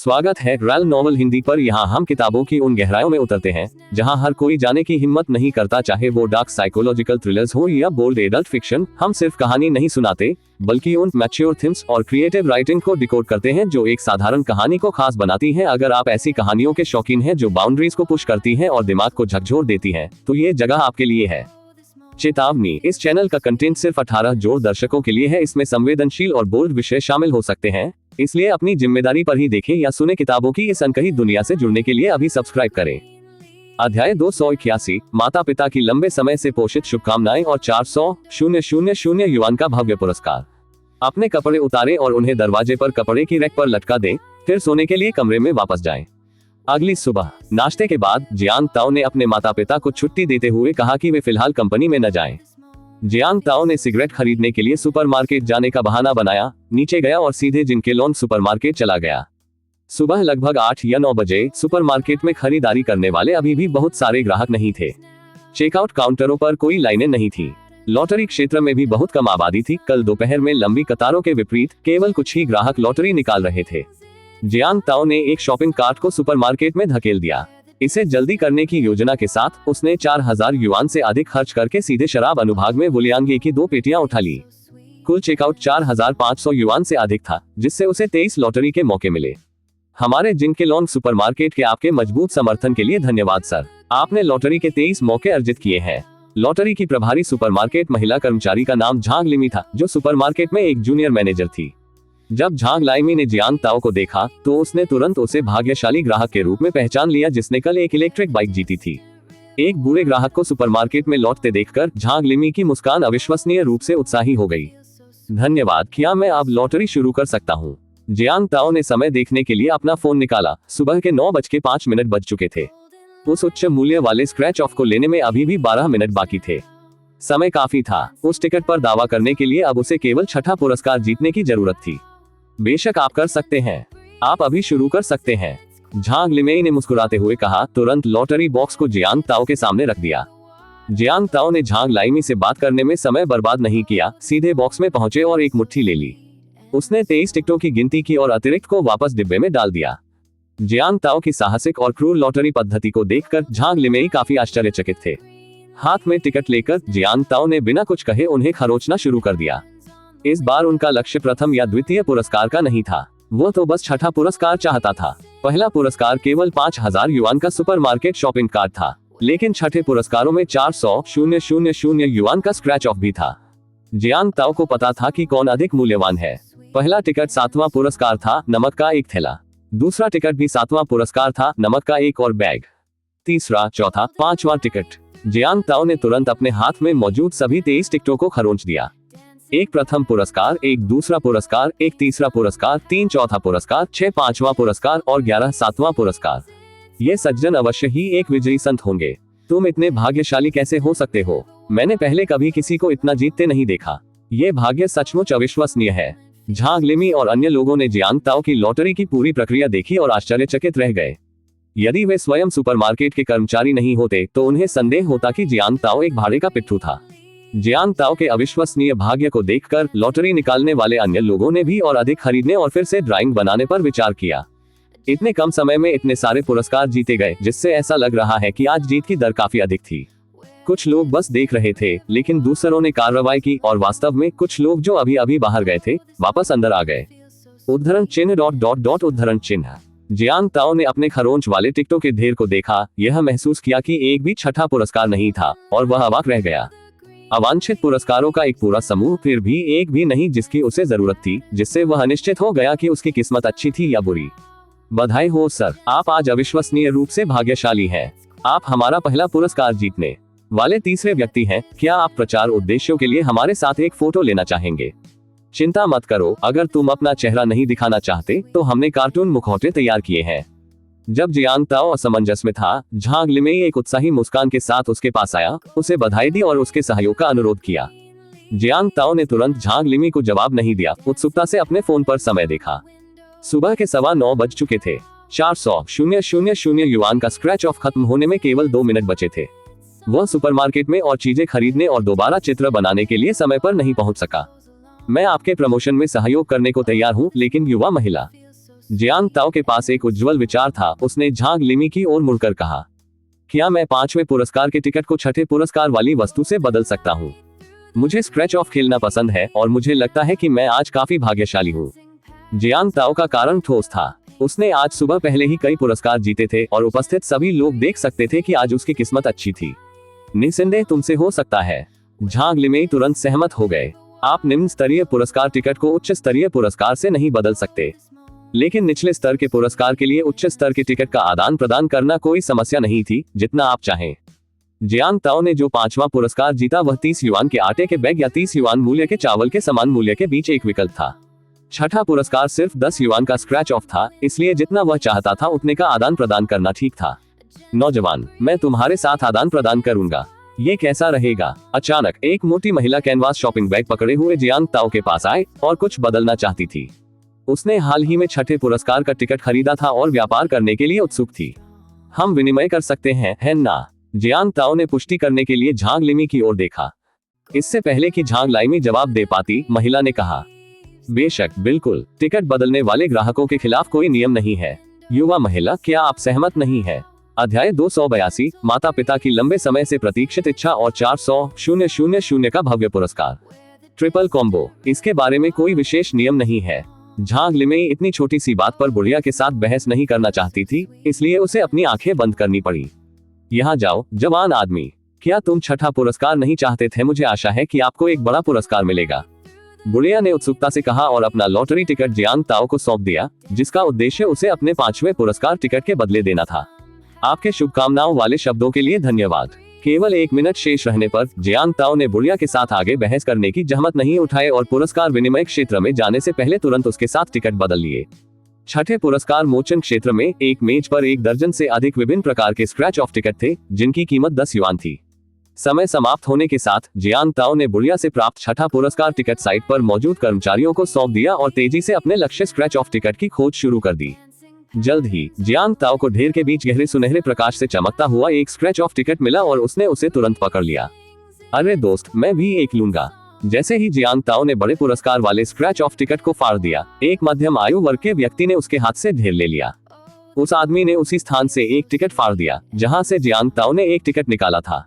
स्वागत है royal novel Hindi पर। यहाँ हम किताबों की उन गहराइयों में उतरते हैं जहाँ हर कोई जाने की हिम्मत नहीं करता, चाहे वो डार्क साइकोलॉजिकल थ्रिलर्स हो या बोल्ड एडल्ट फिक्शन। हम सिर्फ कहानी नहीं सुनाते बल्कि उन मैच्योर थीम्स और क्रिएटिव राइटिंग को डिकोड करते हैं जो एक साधारण कहानी को खास बनाती हैं। अगर आप ऐसी कहानियों के शौकीन हैं जो बाउंड्रीज को पुश करती हैं और दिमाग को झकझोर देती हैं, तो ये जगह आपके लिए है। चेतावनी, इस चैनल का कंटेंट सिर्फ 18 जोड़ दर्शकों के लिए है। इसमें संवेदनशील और बोल्ड विषय शामिल हो सकते हैं, इसलिए अपनी जिम्मेदारी पर ही देखें या सुने। किताबों की इस अनकही दुनिया से जुड़ने के लिए अभी सब्सक्राइब करें। अध्याय 281, माता पिता की लंबे समय से पोषित शुभकामनाएं और 400,000 युआन का भव्य पुरस्कार। अपने कपड़े उतारें और उन्हें दरवाजे पर कपड़े की रैक पर लटका दें, फिर सोने के लिए कमरे में वापस जाएं। अगली सुबह नाश्ते के बाद जियांग ताओ ने अपने माता पिता को छुट्टी देते हुए कहा कि वे फिलहाल कंपनी में न जाएं। जियांग ताओ ने सिगरेट खरीदने के लिए सुपरमार्केट जाने का बहाना बनाया, नीचे गया और सीधे जिनकेलोन सुपरमार्केट चला गया। सुबह लगभग 8 या 9 बजे सुपरमार्केट में खरीदारी करने वाले अभी भी बहुत सारे ग्राहक नहीं थे। चेकआउट काउंटरों पर कोई लाइनें नहीं थी। लॉटरी क्षेत्र में भी बहुत कम आबादी थी। कल दोपहर में लंबी कतारों के विपरीत केवल कुछ ही ग्राहक लॉटरी निकाल रहे थे। जियांग ताओ ने एक शॉपिंग कार्ट को सुपरमार्केट में धकेल दिया। इसे जल्दी करने की योजना के साथ उसने 4,000 युआन से अधिक खर्च करके सीधे शराब अनुभाग में वुलियांगे की 2 पेटियां उठा ली। कुल चेकआउट 4,500 युआन से अधिक था, जिससे उसे 23 लॉटरी के मौके मिले। हमारे जिनकेलोन सुपरमार्केट के आपके मजबूत समर्थन के लिए धन्यवाद सर। आपने लॉटरी के 23 मौके अर्जित किए हैं। लॉटरी की प्रभारी सुपरमार्केट महिला कर्मचारी का नाम झांग लिमी था, जो सुपरमार्केट में एक जूनियर मैनेजर थी। जब झांग लाइमी ने जियांग ताओ को देखा तो उसने तुरंत उसे भाग्यशाली ग्राहक के रूप में पहचान लिया जिसने कल एक इलेक्ट्रिक बाइक जीती थी। एक बुरे ग्राहक को सुपरमार्केट में लौटते देखकर झांग लिमी की मुस्कान अविश्वसनीय रूप से उत्साही हो गई। धन्यवाद, क्या मैं अब लॉटरी शुरू कर सकता हूँ? जियांग ताओ ने समय देखने के लिए अपना फोन निकाला। सुबह के 9:05 बज चुके थे। उस उच्च मूल्य वाले स्क्रैच ऑफ को लेने में अभी भी 12 मिनट बाकी थे। समय काफी था। उस टिकट पर दावा करने के लिए अब उसे केवल 6ठा पुरस्कार जीतने की जरूरत थी। बेशक आप कर सकते हैं, आप अभी शुरू कर सकते हैं, झांग लिमेई ने मुस्कुराते हुए कहा। तुरंत लॉटरी बॉक्स को जियांग ताओ के सामने रख दिया। जियांग ताओ ने झांग लाइमी से बात करने में समय बर्बाद नहीं किया, सीधे बॉक्स में पहुंचे और एक मुट्ठी ले ली। उसने 23 टिकटों की गिनती की और अतिरिक्त को वापस डिब्बे में डाल दिया। जियांग ताओ की साहसिक और क्रूर लॉटरी पद्धति को देखकर झांग लिमेई काफी आश्चर्यचकित थे। हाथ में टिकट लेकर जियांग ताओ ने बिना कुछ कहे उन्हें खरोचना शुरू कर दिया। इस बार उनका लक्ष्य प्रथम या द्वितीय पुरस्कार का नहीं था, वो तो बस 6ठा पुरस्कार चाहता था। पहला पुरस्कार केवल 5,000 युआन का सुपरमार्केट शॉपिंग कार्ड था, लेकिन 6ठे पुरस्कारों में 400,000 युआन का स्क्रैच ऑफ भी था। जियांग ताओ को पता था कि कौन अधिक मूल्यवान है। पहला टिकट 7वां पुरस्कार था, नमक का एक थैला। दूसरा टिकट भी 7वां पुरस्कार था, नमक का एक और बैग। तीसरा, चौथा, 5वां टिकट। जियांग ताओ ने तुरंत अपने हाथ में मौजूद सभी 23 टिकटों को खरोंच दिया। एक प्रथम पुरस्कार, एक दूसरा पुरस्कार, एक तीसरा पुरस्कार, 3 चौथा पुरस्कार, 6 पांचवा पुरस्कार और 11 सातवां पुरस्कार। ये सज्जन अवश्य ही एक विजयी संत होंगे। तुम इतने भाग्यशाली कैसे हो सकते हो? मैंने पहले कभी किसी को इतना जीतते नहीं देखा। ये भाग्य सचमुच अविश्वसनीय है। झांग लिमी और अन्य लोगों ने जियांग ताओ की लॉटरी की पूरी प्रक्रिया देखी और आश्चर्यचकित रह गए। यदि वे स्वयं सुपरमार्केट के कर्मचारी नहीं होते तो उन्हें संदेह होता कि जियांग ताओ एक भाड़े का पिट्ठू था। जियांग ताओ के अविश्वसनीय भाग्य को देखकर लॉटरी निकालने वाले अन्य लोगों ने भी और अधिक खरीदने और फिर से ड्राइंग बनाने पर विचार किया। इतने कम समय में इतने सारे पुरस्कार जीते गए, जिससे ऐसा लग रहा है कि आज जीत की दर काफी अधिक थी। कुछ लोग बस देख रहे थे, लेकिन दूसरों ने कार्रवाई की और वास्तव में कुछ लोग जो अभी अभी बाहर गए थे, वापस अंदर आ गए। उद्धरण चिन्ह ... उद्धरण चिन्ह। जियांग ताओ ने अपने खरोंच वाले टिकटों के ढेर को देखा, यह महसूस किया कि एक भी 6ठा पुरस्कार नहीं था और वह अवाक रह गया। अवांछित पुरस्कारों का एक पूरा समूह, फिर भी एक भी नहीं जिसकी उसे जरूरत थी, जिससे वह अनिश्चित हो गया कि उसकी किस्मत अच्छी थी या बुरी। बधाई हो सर, आप आज अविश्वसनीय रूप से भाग्यशाली हैं। आप हमारा पहला पुरस्कार जीतने वाले तीसरे व्यक्ति हैं। क्या आप प्रचार उद्देश्यों के लिए हमारे साथ एक फोटो लेना चाहेंगे? चिंता मत करो, अगर तुम अपना चेहरा नहीं दिखाना चाहते तो हमने कार्टून मुखौटे तैयार किए हैं। जब जियांग ताओ असमंजस में था, झांग लिमेई एक उत्साही मुस्कान के साथ उसके पास आया, उसे बधाई दी और उसके सहयोग का अनुरोध किया। जियांग ताओ ने तुरंत झांग लिमी को जवाब नहीं दिया, उत्सुकता से अपने फोन पर समय देखा। सुबह के 9:15 बज चुके थे। 400,000 युआन का स्क्रैच ऑफ खत्म होने में केवल 2 मिनट बचे थे। वह सुपरमार्केट में और चीजें खरीदने और दोबारा चित्र बनाने के लिए समय पर नहीं पहुंच सका। मैं आपके प्रमोशन में सहयोग करने को तैयार हूं, लेकिन युवा महिला जियांग ताओ के पास एक उज्जवल विचार था। उसने झांग लिमी की ओर मुड़कर कहा, क्या मैं 5वें पुरस्कार के टिकट को 6ठे पुरस्कार वाली वस्तु से बदल सकता हूँ? मुझे स्क्रैच ऑफ खेलना पसंद है और मुझे लगता है कि मैं आज काफी भाग्यशाली हूँ। जियांग ताओ का कारण ठोस था। उसने आज सुबह पहले ही कई पुरस्कार जीते थे और उपस्थित सभी लोग देख सकते थे कि आज उसकी किस्मत अच्छी थी। निस्संदेह तुमसे हो सकता है। झांग लिमेई तुरंत सहमत हो गए। आप निम्न स्तरीय पुरस्कार टिकट को उच्च स्तरीय पुरस्कार से नहीं बदल सकते, लेकिन निचले स्तर के पुरस्कार के लिए उच्च स्तर के टिकट का आदान प्रदान करना कोई समस्या नहीं थी, जितना आप चाहें। जियांग ताओ ने जो 5वां पुरस्कार जीता वह 30 युआन के आटे के बैग या 30 युआन मूल्य के चावल के समान मूल्य के बीच एक विकल्प था। 6ठा पुरस्कार सिर्फ 10 युआन का स्क्रैच ऑफ था, इसलिए जितना वह चाहता था उतने का आदान प्रदान करना ठीक था। नौजवान, मैं तुम्हारे साथ आदान प्रदान करूंगा, ये कैसा रहेगा? अचानक एक मोटी महिला कैनवास शॉपिंग बैग पकड़े हुए जियांग ताओ के पास आए और कुछ बदलना चाहती थी। उसने हाल ही में 6ठे पुरस्कार का टिकट खरीदा था और व्यापार करने के लिए उत्सुक थी। हम विनिमय कर सकते हैं, है ना? जियांग ताओ ने पुष्टि करने के लिए झांग लिमी की ओर देखा। इससे पहले कि झांग लाइमी जवाब दे पाती, महिला ने कहा, बेशक, बिल्कुल। टिकट बदलने वाले ग्राहकों के खिलाफ कोई नियम नहीं है। युवा महिला, क्या आप सहमत नहीं है? अध्याय 282, माता पिता की लंबे समय से प्रतीक्षित इच्छा और 400,000 का भव्य पुरस्कार। Triple combo. इसके बारे में कोई विशेष नियम नहीं है। झांग लिमेई इतनी छोटी सी बात पर बुढ़िया के साथ बहस नहीं करना चाहती थी, इसलिए उसे अपनी आंखें बंद करनी पड़ी। यहाँ जाओ, जवान आदमी, क्या तुम 6ठा पुरस्कार नहीं चाहते थे? मुझे आशा है कि आपको एक बड़ा पुरस्कार मिलेगा, बुढ़िया ने उत्सुकता से कहा और अपना लॉटरी टिकट जियांग ताओ को सौंप दिया, जिसका उद्देश्य उसे अपने 5वें पुरस्कार टिकट के बदले देना था। आपके शुभकामनाओं वाले शब्दों के लिए धन्यवाद। केवल 1 मिनट शेष रहने पर जियांग ताओ ने बुढ़िया के साथ आगे बहस करने की जहमत नहीं उठाई और पुरस्कार विनिमय क्षेत्र में जाने से पहले तुरंत उसके साथ टिकट बदल लिए। 6ठे पुरस्कार मोचन क्षेत्र में एक मेज पर 1 दर्जन से अधिक विभिन्न प्रकार के स्क्रैच ऑफ टिकट थे, जिनकी कीमत 10 युआन थी। समय समाप्त होने के साथ जियांग ताओ ने बुढ़िया से प्राप्त 6ठा पुरस्कार टिकट साइट पर मौजूद कर्मचारियों को सौंप दिया और तेजी से अपने लक्ष्य स्क्रैच ऑफ टिकट की खोज शुरू कर दी। जल्द ही जियांग ताओ को ढेर के बीच गहरे सुनहरे प्रकाश से चमकता हुआ एक स्क्रैच ऑफ टिकट मिला और उसने उसे तुरंत पकड़ लिया। अरे दोस्त, मैं भी एक लूंगा। जैसे ही जियांग ताओ ने बड़े पुरस्कार वाले स्क्रैच ऑफ टिकट को फाड़ दिया, एक मध्यम आयु वर्ग के व्यक्ति ने उसके हाथ से ढेर ले लिया। उस आदमी ने उसी स्थान से एक टिकट फाड़ दिया जहां से जियांग ताओ ने एक टिकट निकाला था।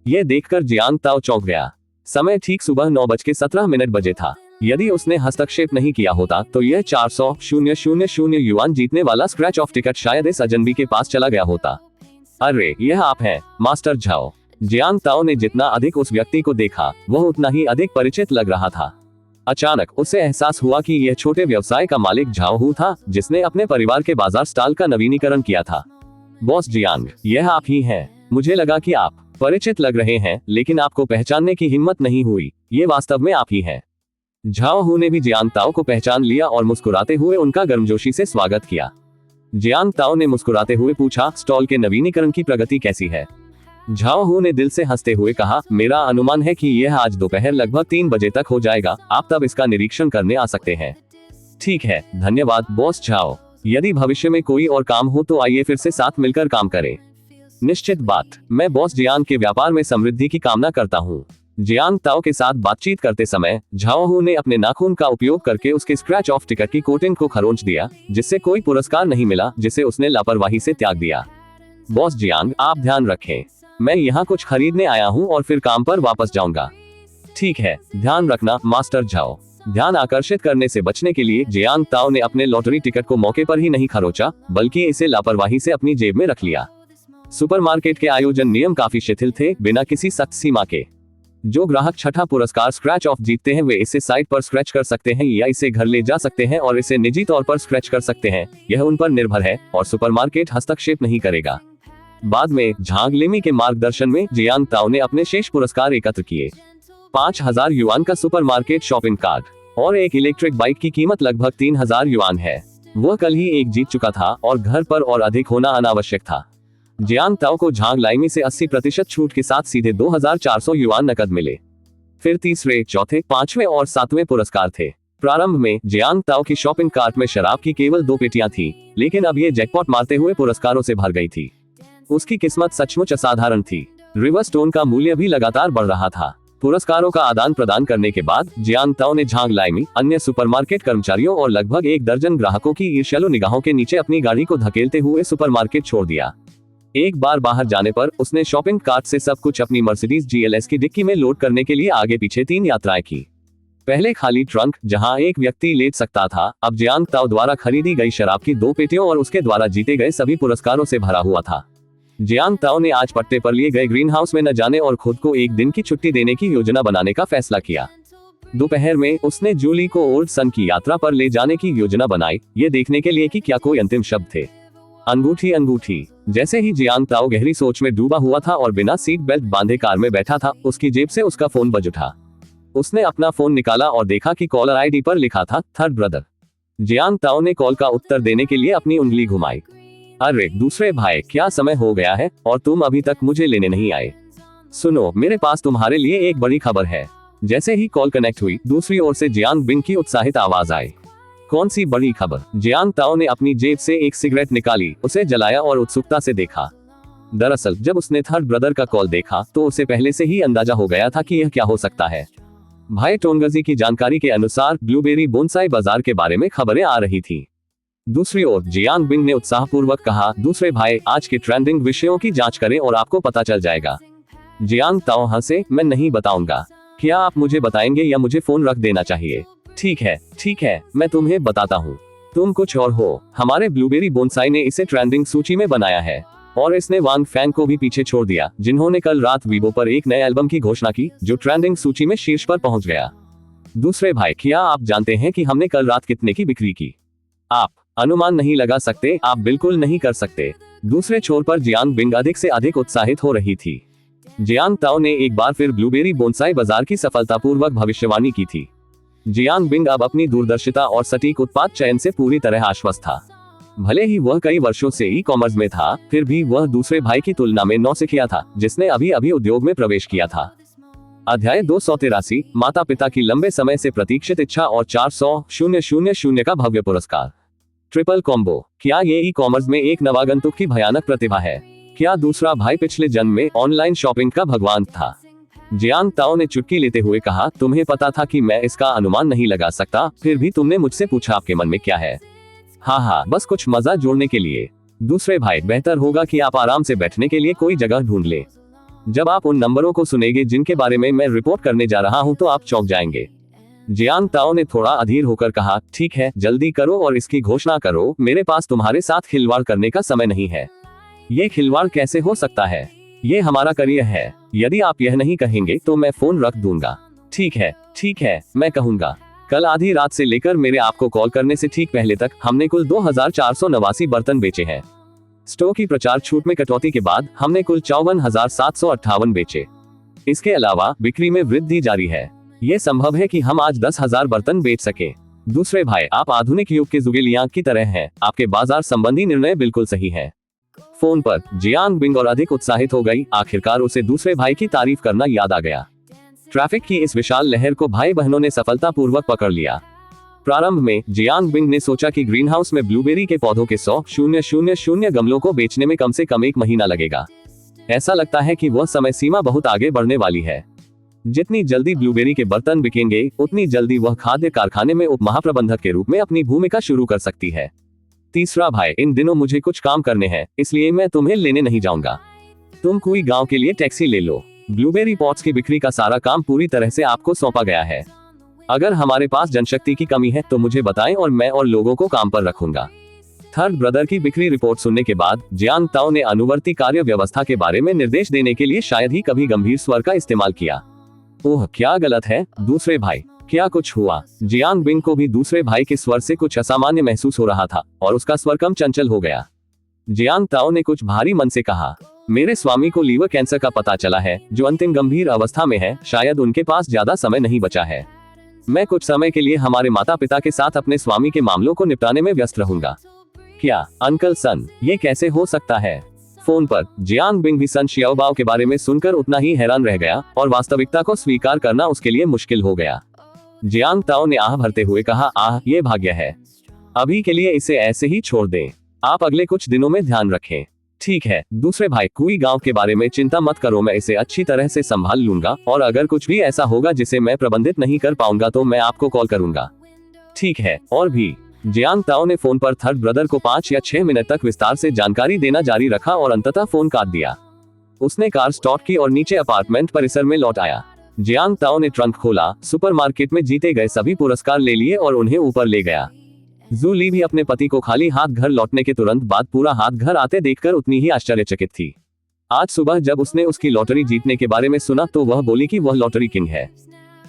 यह देखकर जियांग ताओ चौंक गया। समय ठीक सुबह 9:17 बजे था। यदि उसने हस्तक्षेप नहीं किया होता तो यह 400,000 युआन जीतने वाला स्क्रैच ऑफ टिकट शायद इस अजनबी के पास चला गया होता। अरे, यह आप हैं, मास्टर झाओ। जियांग ताओ ने जितना अधिक उस व्यक्ति को देखा, वह उतना ही अधिक परिचित लग रहा था। अचानक उसे एहसास हुआ कि यह छोटे व्यवसाय का मालिक झाओ हू था, जिसने अपने परिवार के बाजार स्टॉल का नवीनीकरण किया था। बॉस जियांग, यह आप ही हैं। मुझे लगा कि आप परिचित लग रहे हैं, लेकिन आपको पहचानने की हिम्मत नहीं हुई। ये वास्तव में आप ही हैं। झाओ हू ने भी जियांग ताओ को पहचान लिया और मुस्कुराते हुए उनका गर्मजोशी से स्वागत किया। जियांग ताओ ने मुस्कुराते हुए पूछा, स्टॉल के नवीनीकरण की प्रगति कैसी है? झाओ हू ने दिल से हंसते हुए कहा, मेरा अनुमान है कि यह आज दोपहर लगभग 3 बजे तक हो जाएगा। आप तब इसका निरीक्षण करने आ सकते हैं। ठीक है, धन्यवाद बॉस झाओ। यदि भविष्य में कोई और काम हो तो आइए फिर से साथ मिलकर काम करें। निश्चित बात। मैं बॉस जियांग के व्यापार में समृद्धि की कामना करता हूँ। जियांग ताओ के साथ बातचीत करते समय झाओ हू ने अपने नाखून का उपयोग करके उसके स्क्रैच ऑफ टिकट की कोटिंग को खरोंच दिया, जिससे कोई पुरस्कार नहीं मिला, जिसे उसने लापरवाही से त्याग दिया। बॉस जियांग, आप ध्यान रखें। मैं यहाँ कुछ खरीदने आया हूँ और फिर काम पर वापस जाऊंगा। ठीक है, ध्यान रखना मास्टर झाओ। ध्यान आकर्षित करने से बचने के लिए जियांग ताओ ने अपने लॉटरी टिकट को मौके पर ही नहीं खरोचा, बल्कि इसे लापरवाही से अपनी जेब में रख लिया। सुपरमार्केट के आयोजन नियम काफी शिथिल थे, बिना किसी सख्त सीमा के। जो ग्राहक 6ठा पुरस्कार स्क्रैच ऑफ जीतते हैं वे इसे साइट पर स्क्रैच कर सकते हैं या इसे घर ले जा सकते हैं और इसे निजी तौर पर स्क्रैच कर सकते हैं। यह उन पर निर्भर है और सुपरमार्केट हस्तक्षेप नहीं करेगा। बाद में झांग लिमी के मार्गदर्शन में जियांग ताओ ने अपने शेष पुरस्कार एकत्र किए। 5,000 युआन का सुपरमार्केट शॉपिंग कार्ड और एक इलेक्ट्रिक बाइक की कीमत लगभग 3,000 युआन है। वह कल ही एक जीत चुका था और घर पर और अधिक होना अनावश्यक था। जियांग ताओ को झांग लाइमी से 80% छूट के साथ सीधे 2,400 युआन नकद मिले। फिर तीसरे, चौथे, 5वें और 7वें पुरस्कार थे। प्रारंभ में जियांग ताओ की शॉपिंग कार्ट में शराब की केवल 2 पेटियां थी, लेकिन अब ये जैकपॉट मारते हुए पुरस्कारों से भर गई थी। उसकी किस्मत सचमुच असाधारण थी। रिवर स्टोन का मूल्य भी लगातार बढ़ रहा था। पुरस्कारों का आदान प्रदान करने के बाद जियांग ताओ ने झांग लाइमी, अन्य सुपरमार्केट कर्मचारियों और लगभग 1 दर्जन ग्राहकों की ईर्ष्यालु निगाहों के नीचे अपनी गाड़ी को धकेलते हुए सुपरमार्केट छोड़ दिया। एक बार बाहर जाने पर उसने शॉपिंग कार्ट से सब कुछ अपनी मर्सिडीज GLS की डिक्की में लोड करने के लिए आगे पीछे 3 यात्राएं की। पहले खाली ट्रंक, जहां एक व्यक्ति लेट सकता था, अब जियांग ताओ द्वारा खरीदी गई शराब की 2 पेटियों और उसके द्वारा जीते गए सभी पुरस्कारों से भरा हुआ था। जियांग ताओ ने आज पट्टे पर लिए गए ग्रीन हाउस में न जाने और खुद को 1 दिन की छुट्टी देने की योजना बनाने का फैसला किया। दोपहर में उसने जूली को ओल्ड सन की यात्रा पर ले जाने की योजना बनाई, ये देखने के लिए कि क्या कोई अंतिम शब्द थे। अंगूठी अंगूठी। जैसे ही जियांग ताओ गहरी सोच में डूबा हुआ था और बिना सीट बेल्ट बांधे कार में बैठा था, उसकी जेब से उसका फोन बज उठा। उसने अपना फोन निकाला और देखा कि कॉलर आईडी पर लिखा था थर्ड ब्रदर। जियांग ताओ ने कॉल का उत्तर देने के लिए अपनी उंगली घुमाई। अरे दूसरे भाई, क्या समय हो गया है और तुम अभी तक मुझे लेने नहीं आए? सुनो, मेरे पास तुम्हारे लिए एक बड़ी खबर है। जैसे ही कॉल कनेक्ट हुई, दूसरी ओर से जियांग बिंग की उत्साहित आवाज आई। कौन सी बड़ी खबर? जियांग ताओ ने अपनी जेब से एक सिगरेट निकाली, उसे जलाया और उत्सुकता से देखा। दरअसल जब उसने थर्ड ब्रदर का कॉल देखा तो उसे पहले से ही अंदाजा हो गया था कि यह क्या हो सकता है। भाई टोनगजी की जानकारी के अनुसार ब्लूबेरी बोनसाई बाजार के बारे में खबरें आ रही थी। दूसरी ओर जियांग बिंग ने उत्साहपूर्वक कहा, दूसरे भाई, आज के ट्रेंडिंग विषयों की जांच करें और आपको पता चल जाएगा। जियांग ताओ हंसे, मैं नहीं बताऊंगा। क्या आप मुझे बताएंगे या मुझे फोन रख देना चाहिए? ठीक है, मैं तुम्हें बताता हूँ। तुम कुछ और हो। हमारे ब्लूबेरी बोनसाई ने इसे ट्रेंडिंग सूची में बनाया है और इसने वांग फैंग को भी पीछे छोड़ दिया, जिन्होंने कल रात वीबो पर एक नए एल्बम की घोषणा की जो ट्रेंडिंग सूची में शीर्ष पर पहुंच गया। दूसरे भाई, क्या आप जानते हैं कि हमने कल रात कितने की बिक्री की? आप अनुमान नहीं लगा सकते? आप बिल्कुल नहीं कर सकते। दूसरे छोर पर जियांग बिंग अधिक से अधिक उत्साहित हो रही थी। जियांग ताओ ने एक बार फिर ब्लूबेरी बोनसाई बाजार की सफलतापूर्वक भविष्यवाणी की थी। जियांग बिंग अब अपनी दूरदर्शिता और सटीक उत्पाद चयन से पूरी तरह आश्वस्त था। भले ही वह कई वर्षों से ई-कॉमर्स में था, फिर भी वह दूसरे भाई की तुलना में नौसिखिया था, जिसने अभी अभी उद्योग में प्रवेश किया था। अध्याय 283, माता पिता की लंबे समय से प्रतीक्षित इच्छा और 400,000 का भव्य पुरस्कार। Triple combo. क्या ये ई-कॉमर्स में एक नवागंतुक की भयानक प्रतिभा है? क्या दूसरा भाई पिछले जन्म में ऑनलाइन शॉपिंग का भगवान था? जियांग ताओ ने चुटकी लेते हुए कहा, तुम्हें पता था कि मैं इसका अनुमान नहीं लगा सकता, फिर भी तुमने मुझसे पूछा आपके मन में क्या है? हाँ, बस कुछ मजा जोड़ने के लिए। दूसरे भाई, बेहतर होगा कि आप आराम से बैठने के लिए कोई जगह ढूंढ लें। जब आप उन नंबरों को सुनेंगे जिनके बारे में मैं रिपोर्ट करने जा रहा हूं तो आप चौंक जाएंगे। जियांग ताओ ने थोड़ा अधीर होकर कहा, ठीक है, जल्दी करो और इसकी घोषणा करो। मेरे पास तुम्हारे साथ खिलवाड़ करने का समय नहीं है। ये खिलवाड़ कैसे हो सकता है? ये हमारा करियर है। यदि आप यह नहीं कहेंगे तो मैं फोन रख दूंगा। ठीक है, मैं कहूंगा। कल आधी रात से लेकर मेरे आपको कॉल करने से ठीक पहले तक हमने कुल 2489 बर्तन बेचे हैं। स्टोर की प्रचार छूट में कटौती के बाद हमने कुल 54,758 बेचे। इसके अलावा बिक्री में वृद्धि जारी है। ये संभव है कि हम आज 10,000 बर्तन बेच सके। दूसरे भाई, आप आधुनिक युग के जुगेलियांग की तरह हैं। आपके बाजार संबंधी निर्णय बिल्कुल सही है। फोन पर जियांग बिंग और अधिक उत्साहित हो गई। आखिरकार उसे दूसरे भाई की तारीफ करना याद आ गया। ट्रैफिक की इस विशाल लहर को भाई बहनों ने सफलतापूर्वक पकड़ लिया। प्रारंभ में जियांग बिंग ने सोचा कि ग्रीन हाउस में ब्लूबेरी के पौधों के 100,000 गमलों को बेचने में कम से कम 1 महीना लगेगा। ऐसा लगता है कि वह समय सीमा बहुत आगे बढ़ने वाली है। जितनी जल्दी ब्लूबेरी के बर्तन बिकेंगे, उतनी जल्दी वह खाद्य कारखाने में उप महाप्रबंधक के रूप में अपनी भूमिका शुरू कर सकती है। तीसरा भाई, इन दिनों मुझे कुछ काम करने हैं, इसलिए मैं तुम्हें लेने नहीं जाऊंगा। तुम कोई गांव के लिए टैक्सी ले लो। ब्लूबेरी पॉट्स की बिक्री का सारा काम पूरी तरह से आपको सौंपा गया है। अगर हमारे पास जनशक्ति की कमी है तो मुझे बताएं और मैं और लोगों को काम पर रखूंगा। थर्ड ब्रदर की बिक्री रिपोर्ट सुनने के बाद जियांग ताओ ने अनुवर्ती कार्य व्यवस्था के बारे में निर्देश देने के लिए शायद ही कभी गंभीर स्वर का इस्तेमाल किया। ओह, क्या गलत है? दूसरे भाई, क्या कुछ हुआ? जियांग बिंग को भी दूसरे भाई के स्वर से कुछ असामान्य महसूस हो रहा था और उसका स्वर कम चंचल हो गया। जियांग ताओ ने कुछ भारी मन से कहा, मेरे स्वामी को लीवर कैंसर का पता चला है, जो अंतिम गंभीर अवस्था में है। शायद उनके पास ज्यादा समय नहीं बचा है। मैं कुछ समय के लिए हमारे माता पिता के साथ अपने स्वामी के मामलों को निपटाने में व्यस्त रहूंगा। क्या अंकल सन, ये कैसे हो सकता है? फोन पर जियांग बिंग भी सन शियाओबाओ के बारे में सुनकर उतना ही हैरान रह गया और वास्तविकता को स्वीकार करना उसके लिए मुश्किल हो गया। जियांग ताओ ने आह भरते हुए कहा, ये भाग्य है। अभी के लिए इसे ऐसे ही छोड़ दें। आप अगले कुछ दिनों में ध्यान रखें। ठीक है दूसरे भाई, कुई गांव के बारे में चिंता मत करो, मैं इसे अच्छी तरह से संभाल लूंगा और अगर कुछ भी ऐसा होगा जिसे मैं प्रबंधित नहीं कर पाऊंगा तो मैं आपको कॉल करूंगा। ठीक है। और भी जियांग ताओ ने फोन पर थर्ड ब्रदर को 5 या 6 मिनट तक विस्तार से जानकारी देना जारी रखा और अंततः फोन काट दिया। उसने कार स्टार्ट की और नीचे अपार्टमेंट परिसर में लौट आया। जियांग ताओ ने ट्रंक खोला, सुपरमार्केट में जीते गए सभी पुरस्कार ले लिए और उन्हें ऊपर ले गया। जू ली भी अपने पति को खाली हाथ घर लौटने के तुरंत बाद पूरा हाथ घर आते देखकर उतनी ही आश्चर्यचकित थी। आज सुबह जब उसने उसकी लॉटरी जीतने के बारे में सुना तो वह बोली कि वह लॉटरी किंग है।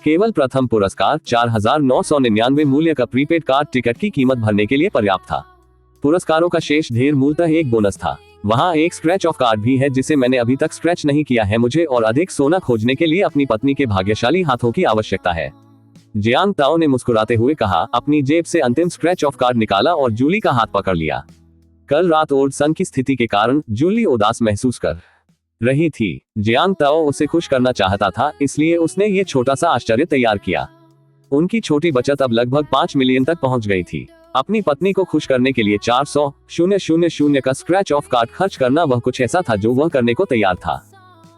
केवल प्रथम पुरस्कार 4,999 मूल्य का प्रीपेड कार्ड टिकट की कीमत भरने के लिए पर्याप्त था। पुरस्कारों का शेष ढेर मूलतः एक बोनस था। वहाँ एक स्क्रैच ऑफ कार्ड भी है जिसे मैंने अभी तक स्क्रैच नहीं किया है। मुझे और अधिक सोना खोजने के लिए अपनी पत्नी के भाग्यशाली हाथों की आवश्यकता है। जियांग ताओ ने मुस्कुराते हुए कहा, अपनी जेब से अंतिम स्क्रैच ऑफ कार्ड निकाला और जूली का हाथ पकड़ लिया। कल रात ओल्ड सन की स्थिति के कारण जूली उदास महसूस कर रही थी। जियांग ताओ उसे खुश करना चाहता था, इसलिए उसने ये छोटा सा आश्चर्य तैयार किया। उनकी छोटी बचत अब लगभग 5 मिलियन तक पहुंच गई थी। अपनी पत्नी को खुश करने के लिए 400,000 का स्क्रैच ऑफ कार्ड खर्च करना वह कुछ ऐसा था जो वह करने को तैयार था।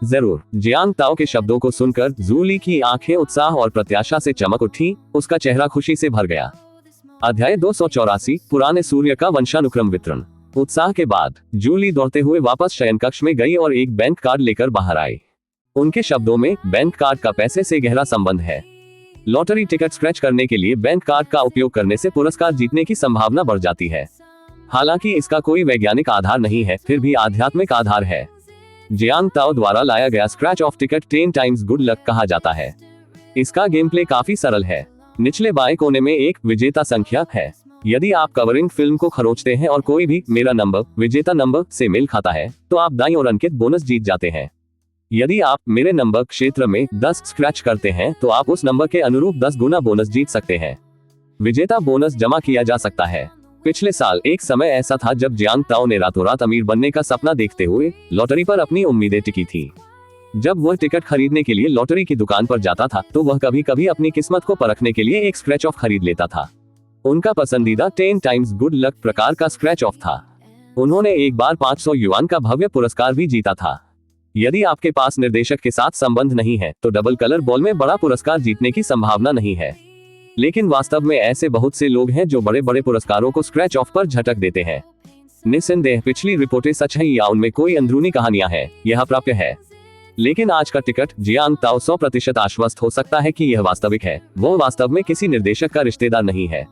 जरूर। जियांग ताओ के शब्दों को सुनकर जू ली की आंखें उत्साह और प्रत्याशा से चमक उठी, उसका चेहरा खुशी से भर गया। अध्याय 284 पुराने सूर्य का वंशानुक्रम वितरण। उत्साह के बाद जू ली दौड़ते हुए वापस शयन कक्ष में गई और एक बैंक कार्ड लेकर बाहर आई। उनके शब्दों में बैंक कार्ड का पैसे से गहरा संबंध है। लॉटरी टिकट स्क्रैच करने के लिए बैंक कार्ड का उपयोग करने से पुरस्कार जीतने की संभावना बढ़ जाती है। हालांकि इसका कोई वैज्ञानिक आधार नहीं है, फिर भी आध्यात्मिक आधार है। जियांग ताओ द्वारा लाया गया scratch of ticket 10 times good luck कहा जाता है। इसका गेम प्ले काफी सरल है। निचले बाएं कोने में एक विजेता संख्या है। यदि आप कवरिंग फिल्म को खरोंचते हैं और कोई भी मेरा नंबर विजेता नंबर से मेल खाता है तो आप दाईं ओर अंकित बोनस जीत जाते हैं। यदि आप मेरे नंबर क्षेत्र में 10 स्क्रैच करते हैं तो आप उस नंबर के अनुरूप 10 गुना बोनस जीत सकते हैं। विजेता बोनस जमा किया जा सकता है। पिछले साल एक समय ऐसा था जब जियांग ताओ ने रातों रात अमीर बनने का सपना देखते हुए लॉटरी पर अपनी उम्मीदें टिकी थी। जब वह टिकट खरीदने के लिए लॉटरी की दुकान पर जाता था तो वह कभी कभी अपनी किस्मत को परखने के लिए एक स्क्रैच ऑफ खरीद लेता था। उनका पसंदीदा 10 टाइम्स गुड लक प्रकार का स्क्रैच ऑफ था। उन्होंने एक बार 500 युआन का भव्य पुरस्कार भी जीता था। यदि आपके पास निर्देशक के साथ संबंध नहीं है तो डबल कलर बॉल में बड़ा पुरस्कार जीतने की संभावना नहीं है। लेकिन वास्तव में ऐसे बहुत से लोग हैं जो बड़े बड़े पुरस्कारों को स्क्रैच ऑफ पर झटक देते हैं। निस्संदेह पिछली रिपोर्टें सच है या उनमें कोई अंदरूनी कहानियां हैं, यह प्राप्य है। लेकिन आज का टिकट जियांग ताओ 100% आश्वस्त हो सकता है कि यह वास्तविक है। वो वास्तव में किसी निर्देशक का रिश्तेदार नहीं है।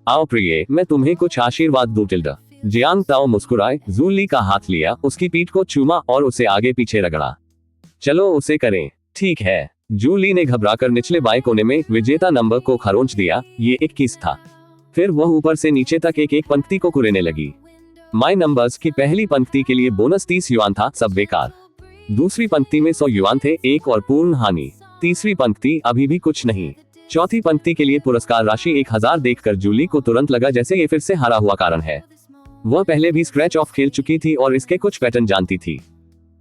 आओ प्रिय, मैं तुम्हें कुछ आशीर्वाद दूं टिल्डा। जियांग ताओ मुस्कुराए, जू ली का हाथ लिया, उसकी पीठ को चूमा और उसे आगे पीछे रगड़ा। चलो उसे करें। ठीक है। जू ली ने घबराकर निचले बाएं कोने में विजेता नंबर को खरोंच दिया। ये 21 था। फिर वह ऊपर से नीचे तक एक एक पंक्ति को कुरेने लगी। माय नंबर्स की पहली पंक्ति के लिए बोनस 30 युआन था, सब बेकार। दूसरी पंक्ति में 100 युआन थे, एक और पूर्ण हानि। तीसरी पंक्ति अभी भी कुछ नहीं। चौथी पंक्ति के लिए पुरस्कार राशि 1000 देखकर जूली को तुरंत लगा जैसे ये फिर से हारा हुआ कारण है। वह पहले भी स्क्रैच ऑफ खेल चुकी थी और इसके कुछ पैटर्न जानती थी।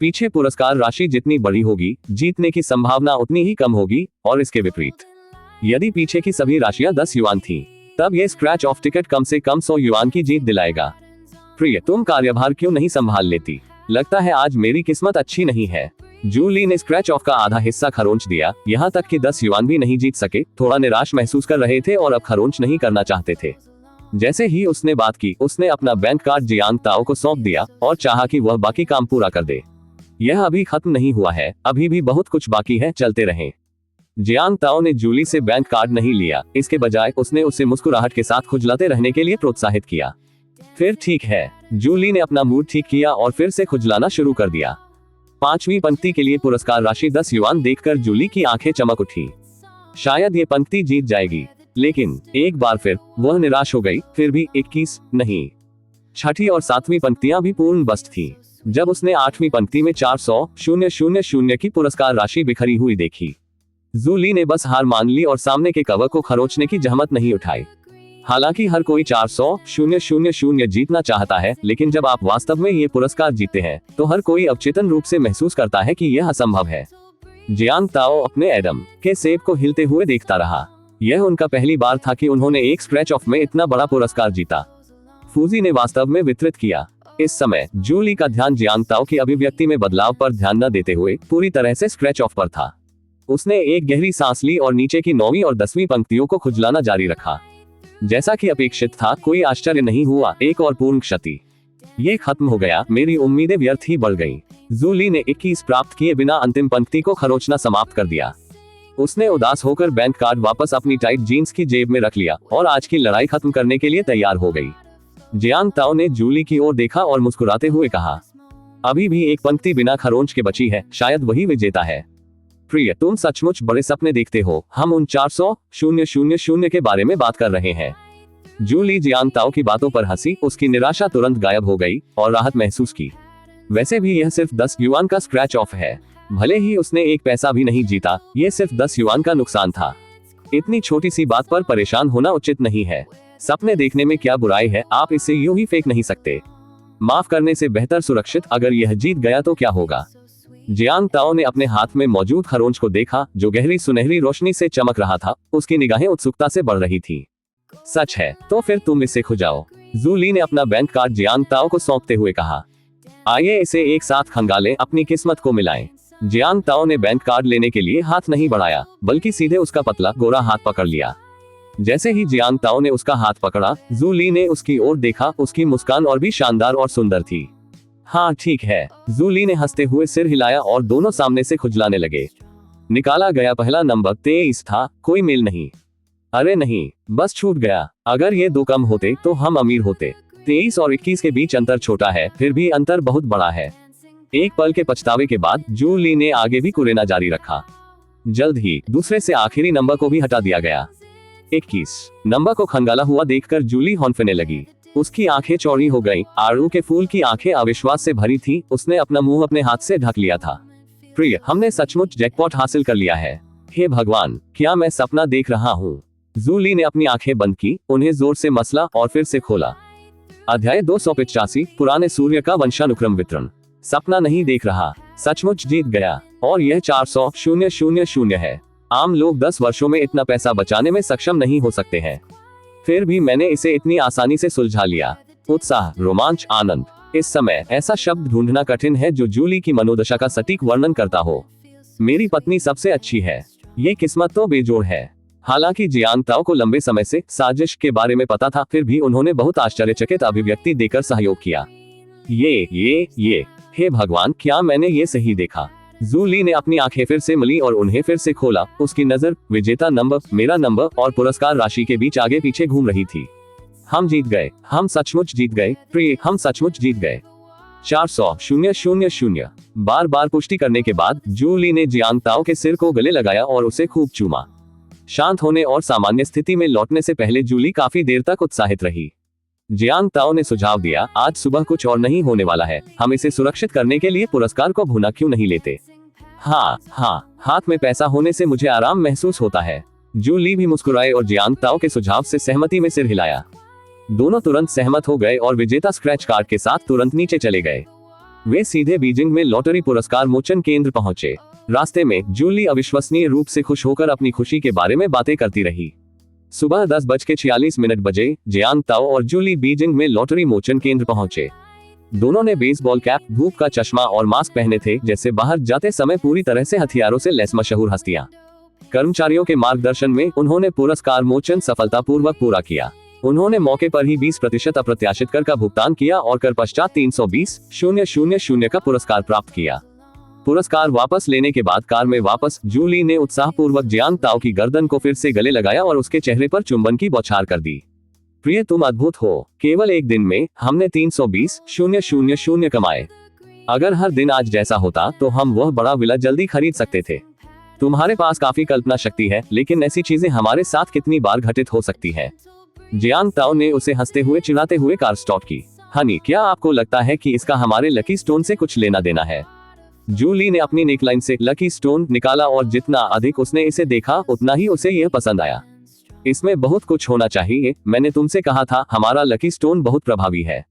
पीछे पुरस्कार राशि जितनी बड़ी होगी, जीतने की संभावना उतनी ही कम होगी, और इसके विपरीत यदि पीछे की सभी राशियां 10 युआन थी, तब यह स्क्रैच ऑफ टिकट कम से कम 100 युआन की जीत दिलाएगा। प्रिय, तुम कार्यभार क्यों नहीं संभाल लेती? लगता है आज मेरी किस्मत अच्छी नहीं है। जू ली ने स्क्रैच ऑफ का आधा हिस्सा खरोंच दिया, यहाँ तक कि 10 युआन भी नहीं जीत सके। थोड़ा निराश महसूस कर रहे थे और अब खरोंच नहीं करना चाहते थे। जैसे ही उसने बात की, उसने अपना बैंक कार्ड जियांग ताओ को सौंप दिया और चाहा कि वह बाकी काम पूरा कर दे। यह अभी खत्म नहीं हुआ है, अभी भी बहुत कुछ बाकी है, चलते रहें। जियांग ताओ ने जूली से बैंक कार्ड नहीं लिया, इसके बजाय उसने उसे मुस्कुराहट के साथ खुजलाते रहने के लिए प्रोत्साहित किया। फिर ठीक है, जूली ने अपना मूड ठीक किया और फिर से खुजलाना शुरू कर दिया। 5वीं पंक्ति के लिए पुरस्कार राशि 10 युआन देखकर जूली की आंखें चमक उठी। शायद ये पंक्ति जीत जाएगी, लेकिन एक बार फिर वह निराश हो गई। फिर भी 21 नहीं। 6ठी और 7वीं पंक्तियां भी पूर्ण बस्ट थी। जब उसने 8वीं पंक्ति में 400,000 की पुरस्कार राशि बिखरी हुई देखी, जूली ने बस हार मान ली और सामने के कवर को खरोचने की जहमत नहीं उठाई। हालांकि हर कोई 400,000 जीतना चाहता है, लेकिन जब आप वास्तव में ये पुरस्कार जीतते हैं तो हर कोई अवचेतन रूप से महसूस करता है कि यह असंभव है। जियांग ताओ अपने एडम के सेब को हिलते हुए देखता रहा। यह उनका पहली बार था कि उन्होंने एक स्क्रैच ऑफ में इतना बड़ा पुरस्कार जीता। फूजी ने वास्तव में वितरित किया। इस समय जूली का ध्यान जियांग ताओ की अभिव्यक्ति में बदलाव पर ध्यान न देते हुए पूरी तरह से स्क्रैच ऑफ पर था। उसने एक गहरी सांस ली और नीचे की 9वीं और 10वीं पंक्तियों को खुजलाना जारी रखा। जैसा कि अपेक्षित था, कोई आश्चर्य नहीं हुआ। एक और पूर्ण क्षति। ये खत्म हो गया। मेरी उम्मीदें व्यर्थ ही बढ़ गईं। जूली ने 21 प्राप्त किए बिना अंतिम पंक्ति को खरोचना समाप्त कर दिया। उसने उदास होकर बैंक कार्ड वापस अपनी टाइट जीन्स की जेब में रख लिया और आज की लड़ाई खत्म करने के लिए तैयार हो गई। जियांग ताओ ने जूली की ओर देखा और मुस्कुराते हुए कहा, अभी भी एक पंक्ति बिना खरोंच के बची है, शायद वही विजेता है। प्रिय, तुम सचमुच बड़े सपने देखते हो। हम उन 400,000 के बारे में बात कर रहे हैं। जूली जियांग ताओ की बातों पर हंसी। उसकी निराशा तुरंत गायब हो गई और राहत महसूस की। वैसे भी यह सिर्फ 10 युआन का स्क्रैच ऑफ है। भले ही उसने एक पैसा भी नहीं जीता, यह सिर्फ 10 युआन का नुकसान था। इतनी छोटी सी बात पर परेशान होना उचित नहीं है। सपने देखने में क्या बुराई है, आप इसे यूं ही फेंक नहीं सकते। माफ करने से बेहतर सुरक्षित। अगर यह जीत गया तो क्या होगा? जियांग ताओ ने अपने हाथ में मौजूद खरोंच को देखा, जो गहरी सुनहरी रोशनी से चमक रहा था। उसकी निगाहें उत्सुकता से बढ़ रही थी। सच है, तो फिर तुम इसे खुजाओ। जूली ने अपना बैंक कार्ड जियांग ताओ को सौंपते हुए कहा, आइए इसे एक साथ खंगालें, अपनी किस्मत को मिलाएं। जियांग ताओ ने बैंक कार्ड लेने के लिए हाथ नहीं बढ़ाया, बल्कि सीधे उसका पतला गोरा हाथ पकड़ लिया। जैसे ही जियांग ताओ ने उसका हाथ पकड़ा, जूली ने उसकी ओर देखा। उसकी मुस्कान और भी शानदार और सुंदर थी। हाँ ठीक है। जूली ने हंसते हुए सिर हिलाया और दोनों सामने से खुजलाने लगे। निकाला गया पहला नंबर 23 था। कोई मेल नहीं। अरे नहीं, बस छूट गया। अगर ये 2 कम होते तो हम अमीर होते। 23 और 21 के बीच अंतर छोटा है, फिर भी अंतर बहुत बड़ा है। एक पल के पछतावे के बाद जूली ने आगे भी कुरेना जारी रखा। जल्द ही दूसरे से आखिरी नंबर को भी हटा दिया गया। 21 नंबर को खंगाला हुआ देखकर जूली हौंफने लगी। उसकी आंखें चौड़ी हो गईं। आड़ू के फूल की आंखें अविश्वास से भरी थी। उसने अपना मुंह अपने हाथ से ढक लिया था। प्रिय, हमने सचमुच जैकपॉट हासिल कर लिया है। हे भगवान, क्या मैं सपना देख रहा हूँ? जूली ने अपनी आंखें बंद की, उन्हें जोर से मसला और फिर से खोला। अध्याय 285, पुराने सूर्य का वंशानुक्रम वितरण। सपना नहीं देख रहा, सचमुच जीत गया। और यह 400,000 है। आम लोग 10 वर्षों में इतना पैसा बचाने में सक्षम नहीं हो सकते हैं। फिर भी मैंने इसे इतनी आसानी से सुलझा लिया। उत्साह, रोमांच, आनंद। इस समय ऐसा शब्द ढूंढना कठिन है जो जूली की मनोदशा का सटीक वर्णन करता हो। मेरी पत्नी सबसे अच्छी है। ये किस्मत तो बेजोड़ है। हालांकि जियांग ताओ को लंबे समय से साजिश के बारे में पता था, फिर भी उन्होंने बहुत आश्चर्यचकित अभिव्यक्ति देकर सहयोग किया। ये हे भगवान, क्या मैंने ये सही देखा? जूली ने अपनी आंखें फिर से मली और उन्हें फिर से खोला। उसकी नजर विजेता नंबर, मेरा नंबर और पुरस्कार राशि के बीच आगे पीछे घूम रही थी। हम जीत गए। हम सचमुच जीत गए। प्रिय, हम सचमुच जीत गए। 400,000। बार बार पुष्टि करने के बाद जूली ने जियांग ताओ के सिर को गले लगाया और उसे खूब चूमा। शांत होने और सामान्य स्थिति में लौटने से पहले जूली काफी देर तक उत्साहित रही। जियांग ताओ ने सुझाव दिया, आज सुबह कुछ और नहीं होने वाला है। हम इसे सुरक्षित करने के लिए पुरस्कार को भुना क्यों नहीं लेते? हाँ, हाथ में पैसा होने से मुझे आराम महसूस होता है। जूली भी मुस्कुराए और जियांग ताओ के सुझाव से सहमति में सिर हिलाया। दोनों तुरंत सहमत हो गए और विजेता स्क्रैच कार्ड के साथ तुरंत नीचे चले गए। वे सीधे बीजिंग में लॉटरी पुरस्कार मोचन केंद्र पहुंचे। रास्ते में जूली अविश्वसनीय रूप से खुश होकर अपनी खुशी के बारे में बातें करती रही। सुबह 10:46 बजे जियांग ताओ और जूली बीजिंग में लॉटरी मोचन केंद्र पहुंचे। दोनों ने बेसबॉल कैप, धूप का चश्मा और मास्क पहने थे, जैसे बाहर जाते समय पूरी तरह से हथियारों से लैस मशहूर हस्तियां। कर्मचारियों के मार्गदर्शन में उन्होंने पुरस्कार मोचन सफलतापूर्वक पूरा किया। उन्होंने मौके पर ही 20% अप्रत्याशित कर का भुगतान किया और कर पश्चात 320,000 का पुरस्कार प्राप्त किया। पुरस्कार वापस लेने के बाद कार में वापस जूली ने उत्साहपूर्वक जियांग ताओ की गर्दन को फिर से गले लगाया और उसके चेहरे पर चुंबन की बौछार कर दी। प्रिय, तुम अद्भुत हो। केवल एक दिन में हमने 320,000 कमाए। अगर हर दिन आज जैसा होता तो हम वह बड़ा विला जल्दी खरीद सकते थे। तुम्हारे पास काफी कल्पना शक्ति है, लेकिन ऐसी चीजें हमारे साथ कितनी बार घटित हो सकती है? जियांग ताओ ने उसे हंसते हुए चिढ़ाते हुए कार स्टार्ट की। हनी, क्या आपको लगता है कि इसका हमारे लकी स्टोन से कुछ लेना देना है? जूली ने अपनी नेकलाइन से लकी स्टोन निकाला और जितना अधिक उसने इसे देखा उतना ही उसे यह पसंद आया। इसमें बहुत कुछ होना चाहिए। मैंने तुमसे कहा था, हमारा लकी स्टोन बहुत प्रभावी है।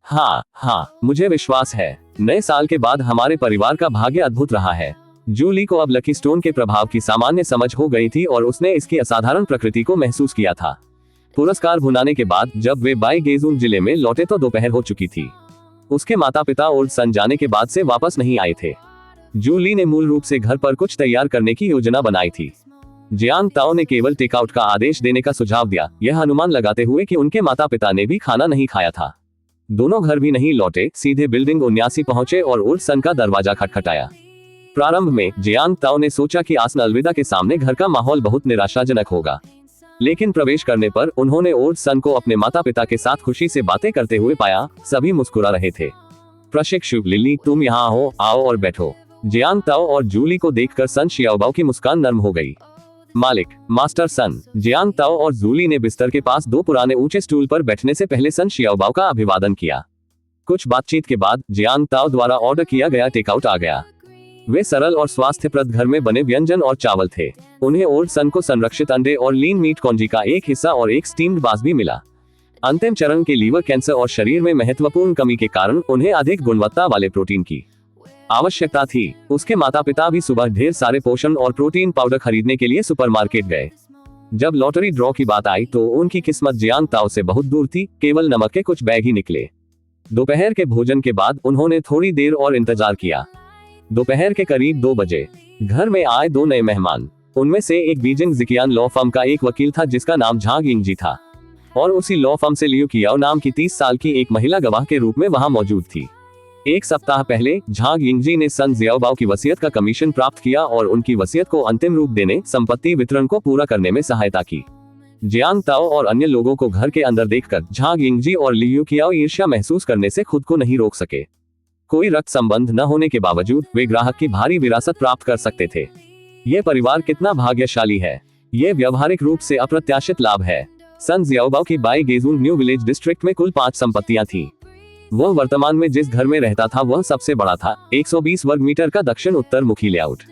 हाँ, मुझे विश्वास है। नए साल के बाद हमारे परिवार का भाग्य अद्भुत रहा है। जूली को अब लकी स्टोन के प्रभाव की सामान्य समझ हो गई थी और उसने इसकी असाधारण प्रकृति को महसूस किया था। पुरस्कार भुनाने के बाद जब वे बाईगेजुंग जिले में लौटे तो दोपहर हो चुकी थी। उसके माता पिता ओल्ड सन जाने के बाद से वापस नहीं आए थे। जूली ने मूल रूप से घर पर कुछ तैयार करने की योजना बनाई थी। जियांग ताओ ने केवल टेकआउट का आदेश देने का सुझाव दिया, यह अनुमान लगाते हुए कि उनके माता पिता ने भी खाना नहीं खाया था। दोनों घर भी नहीं लौटे, सीधे बिल्डिंग 79 पहुंचे और ओल्ड सन का दरवाजा खटखटाया। प्रारंभ में जियांग ताओ ने सोचा कि आसन अलविदा के सामने घर का माहौल बहुत निराशाजनक होगा, लेकिन प्रवेश करने पर उन्होंने ओल्ड सन को अपने माता पिता के साथ खुशी से बातें करते हुए पाया। सभी मुस्कुरा रहे थे। प्रशिक्षु लिली, तुम यहाँ हो, आओ और बैठो। जियांग ताओ और जूली को देखकर सन शियाओबाओ की मुस्कान नर्म हो गई। मालिक, मास्टर सन। जियांग ताओ और जूली ने बिस्तर के पास दो पुराने ऊंचे स्टूल पर बैठने से पहले सन शियाओबाओ का अभिवादन किया। कुछ बातचीत के बाद जियांग ताओ द्वारा ऑर्डर किया गया टेकआउट आ गया। वे सरल और स्वास्थ्यप्रद घर में बने व्यंजन और चावल थे। उन्हें ओल्ड सन को संरक्षित अंडे और लीन मीट कॉन्जी का एक हिस्सा और एक स्टीम्ड बास भी मिला। अंतिम चरण के लीवर कैंसर और शरीर में महत्वपूर्ण कमी के कारण उन्हें अधिक गुणवत्ता वाले प्रोटीन की आवश्यकता थी। उसके माता पिता भी सुबह ढेर सारे पोषण और प्रोटीन पाउडर खरीदने के लिए सुपरमार्केट गए। जब लॉटरी ड्रॉ की बात आई तो उनकी किस्मत जियांग ताओ से बहुत दूर थी, केवल नमक के कुछ बैग ही निकले। दोपहर के भोजन के बाद उन्होंने थोड़ी देर और इंतजार किया। दोपहर के करीब 2 बजे घर में आए 2 नए मेहमान। उनमें से एक बीजिंग जिकियान लॉ फर्म का एक वकील था जिसका नाम झांग यिंगजी था, और उसी लॉ फर्म से लियू कियाओ नाम की 30 साल की एक महिला गवाह के रूप में वहां मौजूद थी। एक सप्ताह पहले झांग यिंगजी ने सन जियाओबाओ की वसीयत का कमीशन प्राप्त किया और उनकी वसीयत को अंतिम रूप देने, संपत्ति वितरण को पूरा करने में सहायता की। जियांग ताओ और अन्य लोगों को घर के अंदर देखकर झांग यिंगजी और लियू कियाओ ईर्ष्या महसूस करने से खुद को नहीं रोक सके। कोई रक्त संबंध न होने के बावजूद वे ग्राहक की भारी विरासत प्राप्त कर सकते थे। ये परिवार कितना भाग्यशाली है। ये व्यवहारिक रूप से अप्रत्याशित लाभ है। सन जियाओबाओ की बाई गेजुंग न्यू विलेज डिस्ट्रिक्ट में कुल 5 संपत्तियां थीं। वह वर्तमान में जिस घर में रहता था वह सबसे बड़ा था, 120 वर्ग मीटर का दक्षिण उत्तर मुखी लेआउट।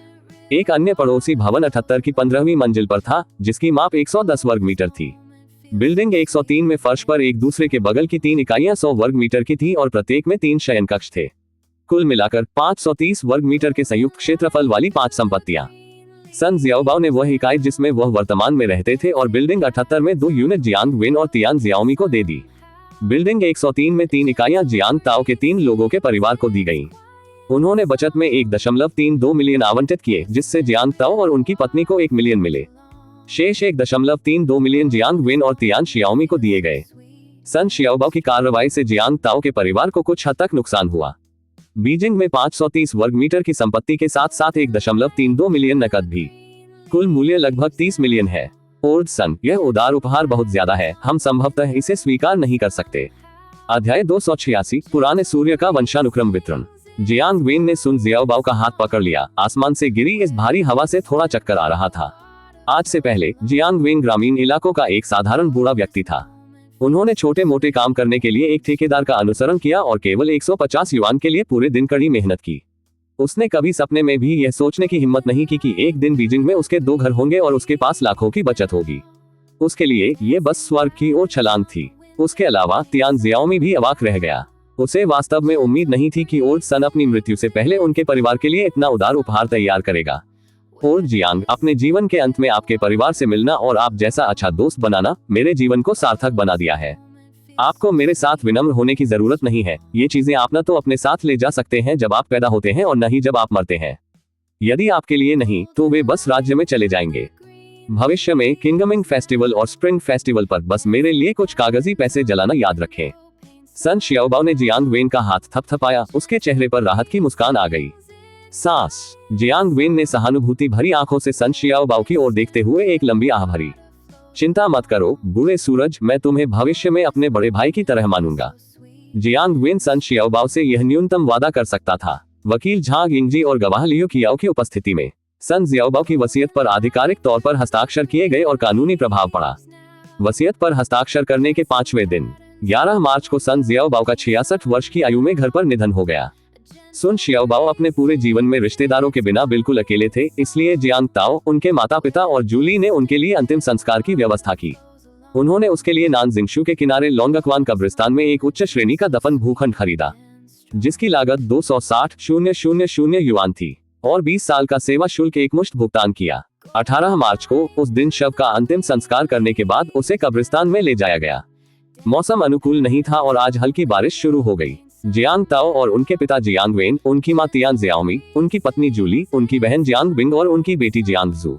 एक अन्य पड़ोसी भवन 78 की 15वीं मंजिल पर था, जिसकी माप 110 वर्ग मीटर थी। बिल्डिंग 103 में फर्श पर एक दूसरे के बगल की 3 इकाइयां 100 वर्ग मीटर की थी और प्रत्येक में 3 शयन कक्ष थे। कुल मिलाकर 530 वर्ग मीटर के संयुक्त क्षेत्रफल वाली 5 संपत्तियां। सन जियाओबाओ ने वह इकाई जिसमें वह वर्तमान में रहते थे और बिल्डिंग 78 में 2 यूनिट जियांग वेन और तियान जियाओमी को दे दी। बिल्डिंग 103 में 3 इकाइयां जियांग ताओ के 3 लोगों के परिवार को दी गईं। उन्होंने बचत में 1.32 मिलियन आवंटित किए, जिससे जियांग ताओ और उनकी पत्नी को 1 मिलियन मिले। शेष 1.32 मिलियन जियांग वेन और तियान शियाओमी को दिए गए। सन शियाओबाओ की कार्रवाई से जियांग ताओ के परिवार को कुछ हद तक नुकसान हुआ। बीजिंग में 530 वर्ग मीटर की संपत्ति के साथ साथ 1.32 मिलियन नकद भी। कुल मूल्य लगभग 30 मिलियन है। ओल्ड सन, यह उदार उपहार बहुत ज्यादा है, हम संभवतः इसे स्वीकार नहीं कर सकते। अध्याय 286, पुराने सूर्य का वंशानुक्रम वितरण। जियांग वेन ने सुन जियाओबाओ का हाथ पकड़ लिया। आसमान से गिरी इस भारी हवा से थोड़ा चक्कर आ रहा था। आज से पहले जियांग वेन ग्रामीण इलाकों का एक साधारण बूढ़ा व्यक्ति था। उन्होंने छोटे मोटे काम करने के लिए एक ठेकेदार का अनुसरण किया और केवल 150 युआन के लिए पूरे दिन कड़ी मेहनत की। उसने कभी सपने में भी यह सोचने की हिम्मत नहीं की कि एक दिन बीजिंग में उसके 2 घर होंगे और उसके पास लाखों की बचत होगी। उसके लिए ये बस स्वर्ग की ओर छलांग थी। उसके अलावा तियान जियाओमी भी अवाक रह गया। उसे वास्तव में उम्मीद नहीं थी कि ओल्ड सन अपनी मृत्यु से पहले उनके परिवार के लिए इतना उदार उपहार तैयार करेगा। ओल्ड जियांग, अपने जीवन के अंत में आपके परिवार से मिलना और आप जैसा अच्छा दोस्त बनाना मेरे जीवन को सार्थक बना दिया है। आपको मेरे साथ विनम्र होने की जरूरत नहीं है। ये चीजें आप न तो अपने साथ ले जा सकते हैं जब आप पैदा होते हैं और न ही जब आप मरते हैं। यदि आपके लिए नहीं तो वे बस राज्य में चले जाएंगे। भविष्य में किंगमिंग फेस्टिवल और स्प्रिंग फेस्टिवल पर बस मेरे लिए कुछ कागजी पैसे जलाना याद रखें। सन शियाओबाओ ने जियांग वेन का हाथ थपथपाया। उसके चेहरे पर राहत की मुस्कान आ गई। सांस। जियांग वेन ने सहानुभूति भरी आंखों से सन शियाओबाओ की ओर देखते हुए एक लंबी आह भरी। चिंता मत करो बूढ़े सूरज, मैं तुम्हें भविष्य में अपने बड़े भाई की तरह मानूंगा। जियांग वेन सन शियाओबाओ से यह न्यूनतम वादा कर सकता था। वकील झांग यिंगजी और गवाह लियू कियाओ की उपस्थिति में सन जियाओबाओ की वसीयत पर आधिकारिक तौर पर हस्ताक्षर किए गए और कानूनी प्रभाव पड़ा। वसीयत पर हस्ताक्षर करने के 5वें दिन 11 मार्च को सन जियाओबाओ का 66 वर्ष की आयु में घर पर निधन हो गया। सुन शियाओबाओ अपने पूरे जीवन में रिश्तेदारों के बिना बिल्कुल अकेले थे, इसलिए जियांग ताओ, उनके माता पिता और जूली ने उनके लिए अंतिम संस्कार की व्यवस्था की। उन्होंने उसके लिए नानजिंगशू के किनारे लोंगक्वान कब्रिस्तान में एक उच्च श्रेणी का दफन भूखंड खरीदा, जिसकी लागत 260,000 युआन थी, और 20 साल का सेवा शुल्क एकमुश्त भुगतान किया। 18 मार्च को उस दिन शव का अंतिम संस्कार करने के बाद उसे कब्रिस्तान में ले जाया गया। मौसम अनुकूल नहीं था और आज हल्की बारिश शुरू हो गई। जियांग ताओ और उनके पिता जियांग वेन, उनकी मां तियान जियाओमी, उनकी पत्नी जूली, उनकी बहन जियांग बिंग और उनकी बेटी जियांग जू।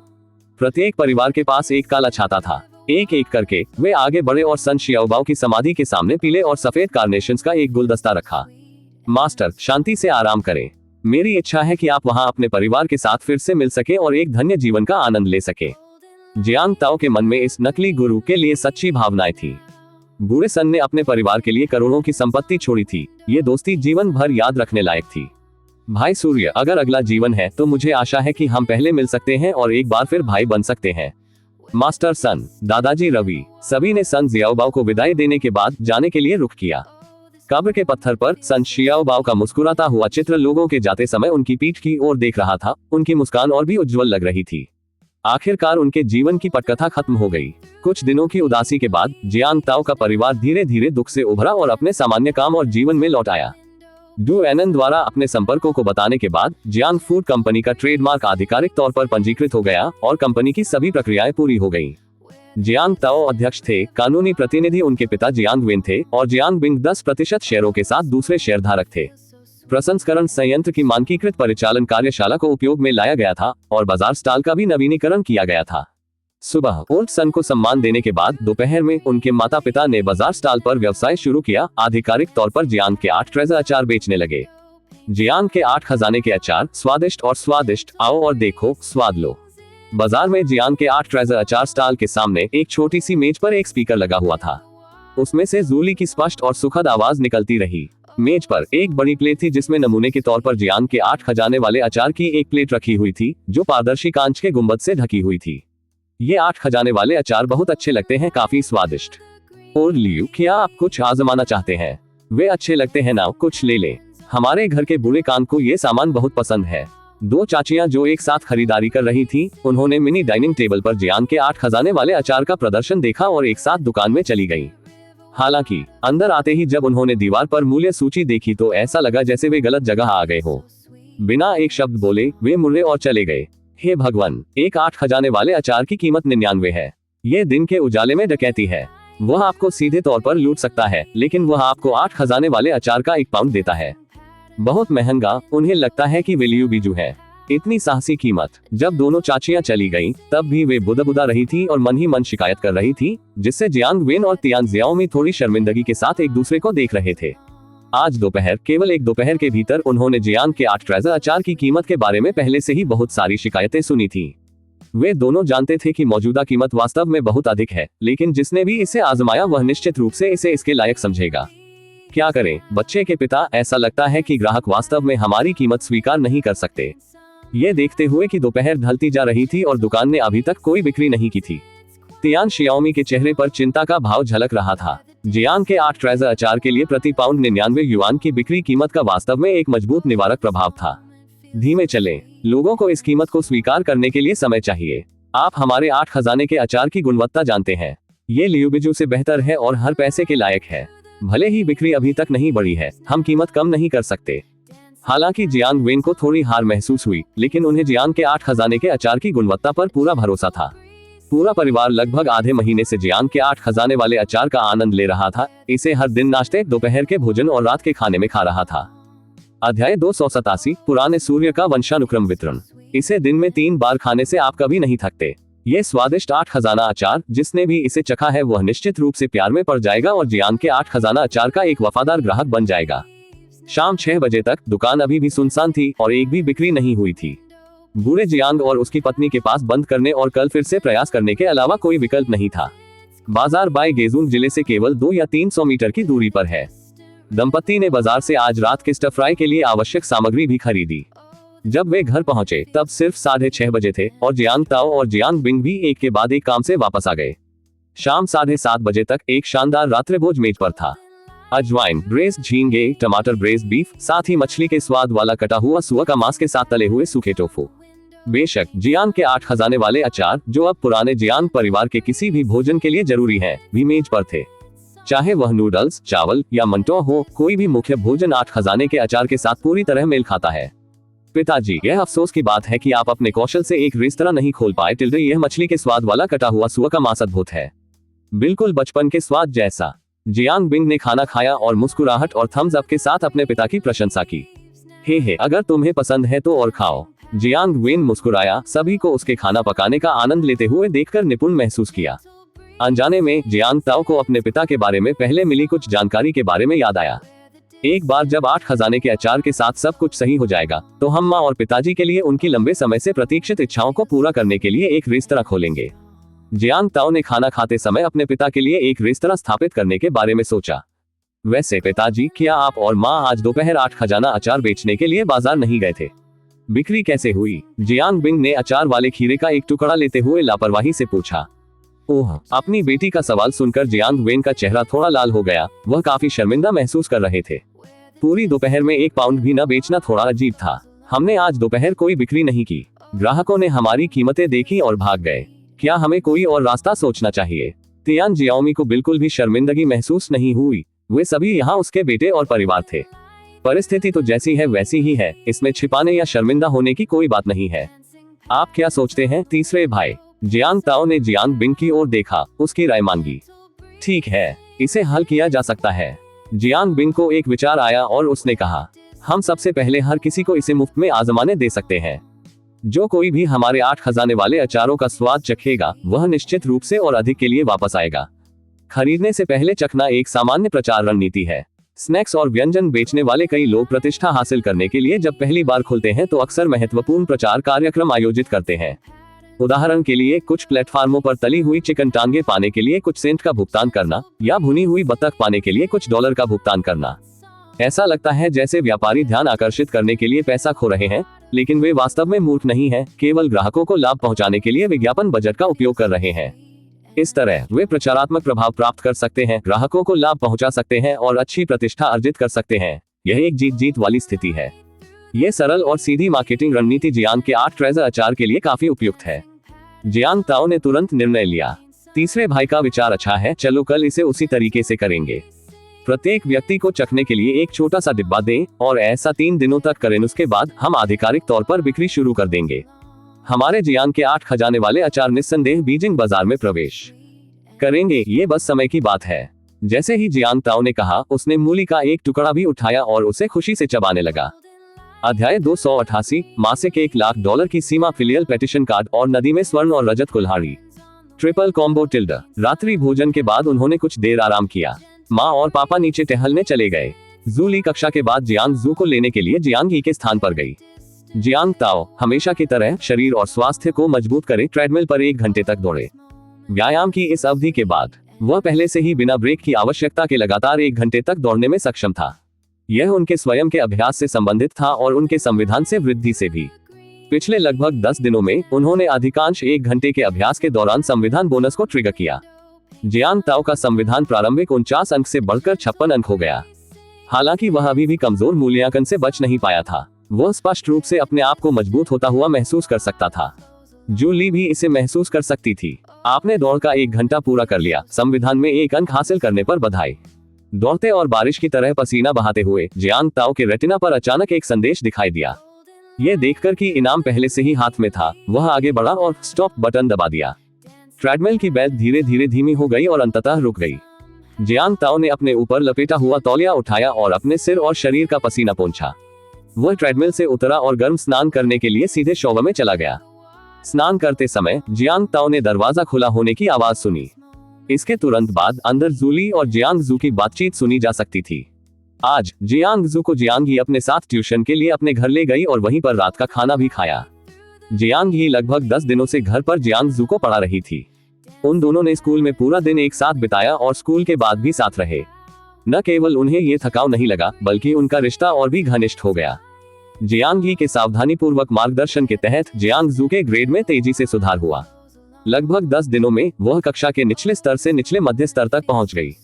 प्रत्येक परिवार के पास एक काला छाता था। एक एक करके वे आगे बढ़े और सन शियाओबाओ की समाधि के सामने पीले और सफेद कार्नेशंस का एक गुलदस्ता रखा। मास्टर, शांति से आराम करें। मेरी इच्छा है कि आप वहां अपने परिवार के साथ फिर से मिल सके और एक धन्य जीवन का आनंद ले सके। जियांग ताओ के मन में इस नकली गुरु के लिए सच्ची भावनाएं थी। बूढ़े सन ने अपने परिवार के लिए करोड़ों की संपत्ति छोड़ी थी। ये दोस्ती जीवन भर याद रखने लायक थी। भाई सूर्य, अगर अगला जीवन है तो मुझे आशा है कि हम पहले मिल सकते हैं और एक बार फिर भाई बन सकते हैं। मास्टर सन, दादाजी रवि, सभी ने सन जियाओबाओ को विदाई देने के बाद जाने के लिए रुख किया। कब्र के पत्थर पर सन शियाओबाओ का मुस्कुराता हुआ चित्र लोगों के जाते समय उनकी पीठ की ओर देख रहा था। उनकी मुस्कान और भी उज्जवल लग रही थी। आखिरकार उनके जीवन की पटकथा खत्म हो गई। कुछ दिनों की उदासी के बाद जियांग ताओ का परिवार धीरे धीरे दुख से उभरा और अपने सामान्य काम और जीवन में लौट आया। डू एनन द्वारा अपने संपर्कों को बताने के बाद जियांग फूड कंपनी का ट्रेडमार्क आधिकारिक तौर पर पंजीकृत हो गया और कंपनी की सभी प्रक्रियाएं पूरी हो गईं। जियांग ताओ अध्यक्ष थे, कानूनी प्रतिनिधि उनके पिता जियांग वेन थे और जियांग बिंग 10% शेयरों के साथ दूसरे शेयरधारक थे। प्रसंस्करण संयंत्र की मानकीकृत परिचालन कार्यशाला को उपयोग में लाया गया था और बाजार स्टॉल का भी नवीनीकरण किया गया था। सुबह ओल्ड सन को सम्मान देने के बाद दोपहर में उनके माता पिता ने बाजार स्टॉल पर व्यवसाय शुरू किया। आधिकारिक तौर पर जियांग के 8 ट्रेजर अचार बेचने लगे। जियांग के 8 खजाने के अचार स्वादिष्ट और स्वादिष्ट, आओ और देखो, स्वाद लो। बाजार में जियांग के 8 ट्रेजर अचार स्टॉल के सामने एक छोटी सी मेज पर एक स्पीकर लगा हुआ था। उसमें से जूली की स्पष्ट और सुखद आवाज निकलती रही। मेज पर एक बड़ी प्लेट थी जिसमें नमूने के तौर पर जियांग के 8 खजाने वाले अचार की एक प्लेट रखी हुई थी जो पारदर्शी कांच के गुंबद से ढकी हुई थी। ये 8 खजाने वाले अचार बहुत अच्छे लगते हैं, काफी स्वादिष्ट। और लियू, क्या आप कुछ आजमाना चाहते हैं? वे अच्छे लगते हैं ना, कुछ ले लें। हमारे घर के बूढ़े कान को ये सामान बहुत पसंद है। 2 चाचियां जो एक साथ खरीदारी कर रही थी, उन्होंने मिनी डाइनिंग टेबल पर जियांग के 8 खजाने वाले अचार का प्रदर्शन देखा और एक साथ दुकान में चली गईं। हालांकि अंदर आते ही जब उन्होंने दीवार पर मूल्य सूची देखी तो ऐसा लगा जैसे वे गलत जगह आ गए हो। बिना एक शब्द बोले वे मुड़े और चले गए। हे भगवान, एक 8 खजाने वाले अचार की कीमत 99 है। ये दिन के उजाले में डकैती है। वह आपको सीधे तौर पर लूट सकता है, लेकिन वह आपको 8 खजाने वाले अचार का 1 पाउंड देता है। बहुत महंगा। उन्हें लगता है कि वे लियू बीजू है। इतनी साहसी कीमत। जब दोनों चाचियां चली गईं, तब भी वे बुदा रही थी और मन ही मन शिकायत कर रही थी, जिससे जियांग वेन और तियान जियाओमी थोड़ी शर्मिंदगी के साथ एक दूसरे को देख रहे थे। आज दोपहर, केवल एक दोपहर के भीतर उन्होंने जियांग के 8 ट्रेजर अचार की कीमत के बारे में पहले से ही बहुत सारी शिकायतें सुनी थी। वे दोनों जानते थे कि मौजूदा कीमत वास्तव में बहुत अधिक है, लेकिन जिसने भी इसे आजमाया वह निश्चित रूप से इसे इसके लायक समझेगा। क्या करें, बच्चे के पिता, ऐसा लगता है कि ग्राहक वास्तव में हमारी कीमत स्वीकार नहीं कर सकते। ये देखते हुए कि दोपहर ढलती जा रही थी और दुकान ने अभी तक कोई बिक्री नहीं की थी, तियान शियाओमी के चेहरे पर चिंता का भाव झलक रहा था। जियांग के 8 ट्रेजर अचार के लिए प्रति पाउंड 99 युआन की बिक्री कीमत का वास्तव में एक मजबूत निवारक प्रभाव था। धीमे चलें, लोगों को इस कीमत को स्वीकार करने के लिए समय चाहिए। आप हमारे 8 खजाने के अचार की गुणवत्ता जानते हैं। ये लियू बिजू से बेहतर है और हर पैसे के लायक है। भले ही बिक्री अभी तक नहीं बढ़ी है, हम कीमत कम नहीं कर सकते। हालांकि जियांग वेन को थोड़ी हार महसूस हुई, लेकिन उन्हें जियांग के 8 खजाने के अचार की गुणवत्ता पर पूरा भरोसा था। पूरा परिवार लगभग आधे महीने से जियांग के 8 खजाने वाले अचार का आनंद ले रहा था। इसे हर दिन नाश्ते, दोपहर के भोजन और रात के खाने में खा रहा था। अध्याय 287, पुराने सूर्य का वंशानुक्रम वितरण। इसे दिन में 3 बार खाने से आप कभी नहीं थकते। ये स्वादिष्ट 8 खजाना अचार, जिसने भी इसे चखा है वह निश्चित रूप से प्यार में पड़ जाएगा और जियांग के 8 खजाना अचार का एक वफादार ग्राहक बन जाएगा। शाम 6 बजे तक दुकान अभी भी सुनसान थी और एक भी बिक्री नहीं हुई थी। बूढ़े जियांग और उसकी पत्नी के पास बंद करने और कल फिर से प्रयास करने के अलावा कोई विकल्प नहीं था। बाजार बाय गेजून जिले से केवल 2 या 300 मीटर की दूरी पर है। दंपति ने बाजार से आज रात के स्टर फ्राई के लिए आवश्यक सामग्री भी खरीदी। जब वे घर पहुंचे तब सिर्फ 6:30 बजे थे और जियांग ताओ और जियांग बिंग भी एक के बाद एक काम से वापस आ गए। शाम 7:30 बजे तक एक शानदार रात्रिभोज मेज पर था। अजवाइन, ब्रेस्ड झींगे, टमाटर ब्रेस्ड बीफ, साथ ही मछली के स्वाद वाला कटा हुआ सुअर का मांस के साथ तले हुए सूखे टोफू। बेशक जियांग के 8 खजाने वाले अचार, जो अब पुराने जियांग परिवार के किसी भी भोजन के लिए जरूरी हैं, भी मेज पर थे। चाहे वह नूडल्स, चावल या मंटो हो, कोई भी मुख्य भोजन 8 खजाने के अचार के साथ पूरी तरह मेल खाता है। पिताजी, यह अफसोस की बात है कि आप अपने कौशल से एक रेस्तरां नहीं खोल पाए। यह मछली के स्वाद वाला कटा हुआ सुअर का मांस अद्भुत है, बिल्कुल बचपन के स्वाद जैसा। जियांग बिंग ने खाना खाया और मुस्कुराहट और थम्स अप के साथ अपने पिता की प्रशंसा की। हे अगर तुम्हें पसंद है तो और खाओ। जियांग वेन मुस्कुराया, सभी को उसके खाना पकाने का आनंद लेते हुए देखकर निपुण महसूस किया। अनजाने में जियांग ताओ को अपने पिता के बारे में पहले मिली कुछ जानकारी के बारे में याद आया। एक बार जब 8 खजाने के अचार के साथ सब कुछ सही हो जाएगा तो हम माँ और पिताजी के लिए उनकी लंबे समय से प्रतीक्षित इच्छाओं को पूरा करने के लिए एक रेस्तरां खोलेंगे। जियांग ताओ ने खाना खाते समय अपने पिता के लिए एक रेस्तरां स्थापित करने के बारे में सोचा। वैसे पिताजी, क्या आप और माँ आज दोपहर 8 खजाना अचार बेचने के लिए बाजार नहीं गए थे? बिक्री कैसे हुई? जियांग बिंग ने अचार वाले खीरे का एक टुकड़ा लेते हुए लापरवाही से पूछा। ओह, अपनी बेटी का सवाल सुनकर जियांग वेन का चेहरा थोड़ा लाल हो गया। वह काफी शर्मिंदा महसूस कर रहे थे। पूरी दोपहर में 1 पाउंड भी न बेचना थोड़ा अजीब था। हमने आज दोपहर कोई बिक्री नहीं की। ग्राहकों ने हमारी कीमतें देखी और भाग गए। क्या हमें कोई और रास्ता सोचना चाहिए? तियान जियाओमी को बिल्कुल भी शर्मिंदगी महसूस नहीं हुई। वे सभी यहाँ उसके बेटे और परिवार थे। परिस्थिति तो जैसी है वैसी ही है, इसमें छिपाने या शर्मिंदा होने की कोई बात नहीं है। आप क्या सोचते हैं तीसरे भाई? जियांग ताओ ने जियांग बिंग की ओर देखा, उसकी राय मांगी। ठीक है, इसे हल किया जा सकता है। जियांग बिंग को एक विचार आया और उसने कहा, हम सबसे पहले हर किसी को इसे मुफ्त में आजमाने दे सकते हैं। जो कोई भी हमारे 8 खजाने वाले अचारों का स्वाद चखेगा वह निश्चित रूप से और अधिक के लिए वापस आएगा। खरीदने से पहले चखना एक सामान्य प्रचार रणनीति है। स्नैक्स और व्यंजन बेचने वाले कई लोग प्रतिष्ठा हासिल करने के लिए जब पहली बार खुलते हैं तो अक्सर महत्वपूर्ण प्रचार कार्यक्रम आयोजित करते हैं। उदाहरण के लिए, कुछ प्लेटफार्मों पर तली हुई चिकन टांगे पाने के लिए कुछ सेंट का भुगतान करना या भुनी हुई बतख पाने के लिए कुछ डॉलर का भुगतान करना। ऐसा लगता है जैसे व्यापारी ध्यान आकर्षित करने के लिए पैसा खो रहे हैं, लेकिन वे वास्तव में मूर्ख नहीं हैं, केवल ग्राहकों को लाभ पहुंचाने के लिए विज्ञापन बजट का उपयोग कर रहे हैं। इस तरह वे प्रचारात्मक प्रभाव प्राप्त कर सकते हैं, ग्राहकों को लाभ पहुंचा सकते हैं और अच्छी प्रतिष्ठा अर्जित कर सकते हैं। यह एक जीत जीत वाली स्थिति है। यह सरल और सीधी मार्केटिंग रणनीति जियांग के 8 ट्रेजर अचार के लिए काफी उपयुक्त है। जियांग ताओ ने तुरंत निर्णय लिया। तीसरे भाई का विचार अच्छा है, चलो कल इसे उसी तरीके से करेंगे। प्रत्येक व्यक्ति को चखने के लिए एक छोटा सा डिब्बा दें और ऐसा 3 दिनों तक करें। उसके बाद हम आधिकारिक तौर पर बिक्री शुरू कर देंगे। हमारे जियांग के 8 खजाने वाले अचार निस्संदेह बीजिंग बाजार में प्रवेश करेंगे। ये बस समय की बात है। जैसे ही जियांग ताओ ने कहा, उसने मूली का एक टुकड़ा भी उठाया और उसे खुशी से चबाने लगा। अध्याय 288, मासिक $1,00,000 की सीमा, फिलियल पेटिशन कार्ड और नदी में स्वर्ण और रजत कुल्हाड़ी। Triple combo tilde. रात्रि भोजन के बाद उन्होंने कुछ देर आराम किया। माँ और पापा नीचे टहलने चले गए। जूली कक्षा के बाद जियांग जू को लेने के लिए जियांग ही के स्थान पर गई। जियांग ताओ हमेशा की तरह शरीर और स्वास्थ्य को मजबूत करे ट्रेडमिल पर 1 घंटे तक दौड़े। व्यायाम की इस अवधि के बाद वह पहले से ही बिना ब्रेक की आवश्यकता के लगातार 1 घंटे तक दौड़ने में सक्षम था। यह उनके स्वयं के अभ्यास से संबंधित था और उनके संविधान से वृद्धि से भी। पिछले लगभग 10 दिनों में उन्होंने अधिकांश 1 घंटे के अभ्यास के दौरान संविधान बोनस को ट्रिगर किया। जियांग ताओ का संविधान प्रारंभिक 49 अंक से बढ़कर 56 अंक हो गया। हालांकि वह अभी भी कमजोर मूल्यांकन से बच नहीं पाया था। वह स्पष्ट रूप से अपने आप को मजबूत होता हुआ महसूस कर सकता था। जूली भी इसे महसूस कर सकती थी। आपने दौड़ का 1 घंटा पूरा कर लिया। संविधान में 1 अंक हासिल करने पर बधाई। दौड़ते और बारिश की तरह पसीना बहाते हुए जियांग ताओ के रेटिना पर अचानक एक संदेश दिखाई दिया। यह देखकर कि इनाम पहले से ही हाथ में था, वह आगे बढ़ा और स्टॉप बटन दबा दिया। ट्रेडमिल की बैल धीरे धीरे धीमी हो गई और अंततः रुक गई। जियांग ताओ ने अपने ऊपर लपेटा हुआ तौलिया उठाया और अपने सिर और शरीर का पसीना पोंछा। वह ट्रेडमिल से उतरा और गर्म स्नान करने के लिए सीधे शॉवर में चला गया। स्नान करते समय जियांग ताओ ने दरवाजा खुला होने की आवाज सुनी। इसके तुरंत बाद अंदर जूली और जियांग जू की बातचीत सुनी जा सकती थी। आज जियांग जू को जियांग ही अपने साथ ट्यूशन के लिए अपने घर ले गई और वहीं पर रात का खाना भी खाया। जियांग ही लगभग 10 दिनों से घर पर जियांग जू को पढ़ा रही थी। उन दोनों ने स्कूल में पूरा दिन एक साथ बिताया और स्कूल के बाद भी साथ रहे। न केवल उन्हें ये थकाव नहीं लगा, बल्कि उनका रिश्ता और भी घनिष्ठ हो गया। जियांग ही के सावधानीपूर्वक मार्गदर्शन के तहत जियांग जू के ग्रेड में तेजी से सुधार हुआ। लगभग 10 दिनों में वह कक्षा के निचले स्तर से निचले मध्य स्तर तक पहुंच गई।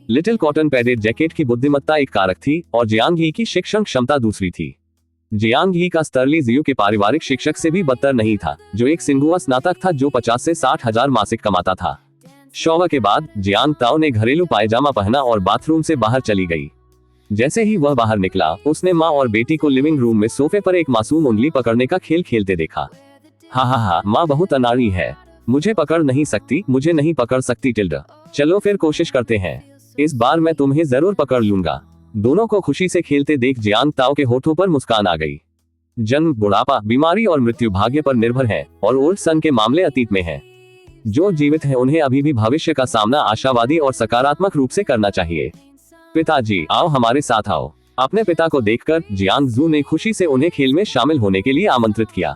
लिटिल कॉटन पैडेड जैकेट की बुद्धिमत्ता एक कारक थी और जियांग ही की शिक्षण क्षमता दूसरी थी। जियांग ही का स्तर ली जियू के पारिवारिक शिक्षक से भी बदतर नहीं था, जो एक सिंगुआ स्नातक था जो 50 से 60 हजार मासिक कमाता था। शॉवर के बाद जियांग ताओ ने घरेलू पायजामा पहना और बाथरूम से बाहर चली गई। जैसे ही वह बाहर निकला, उसने माँ और बेटी को लिविंग रूम में सोफे पर एक मासूम उंगली पकड़ने का खेल खेलते देखा। हा, माँ बहुत अनाड़ी है। मुझे पकड़ नहीं सकती, मुझे नहीं पकड़ सकती टिल्ड। चलो फिर कोशिश करते हैं। इस बार मैं तुम्हें जरूर पकड़ लूंगा। दोनों को खुशी से खेलते देख जियांग ताओ के होठों पर मुस्कान आ गई। जन्म, बुढ़ापा, बीमारी और मृत्यु भाग्य पर निर्भर है और ओल्ड सन के मामले अतीत में हैं। जो जीवित हैं उन्हें अभी भी भविष्य का सामना आशावादी और सकारात्मक रूप से करना चाहिए। पिताजी, आओ हमारे साथ आओ। अपने पिता को देखकर जियांग जू ने खुशी से उन्हें खेल में शामिल होने के लिए आमंत्रित किया।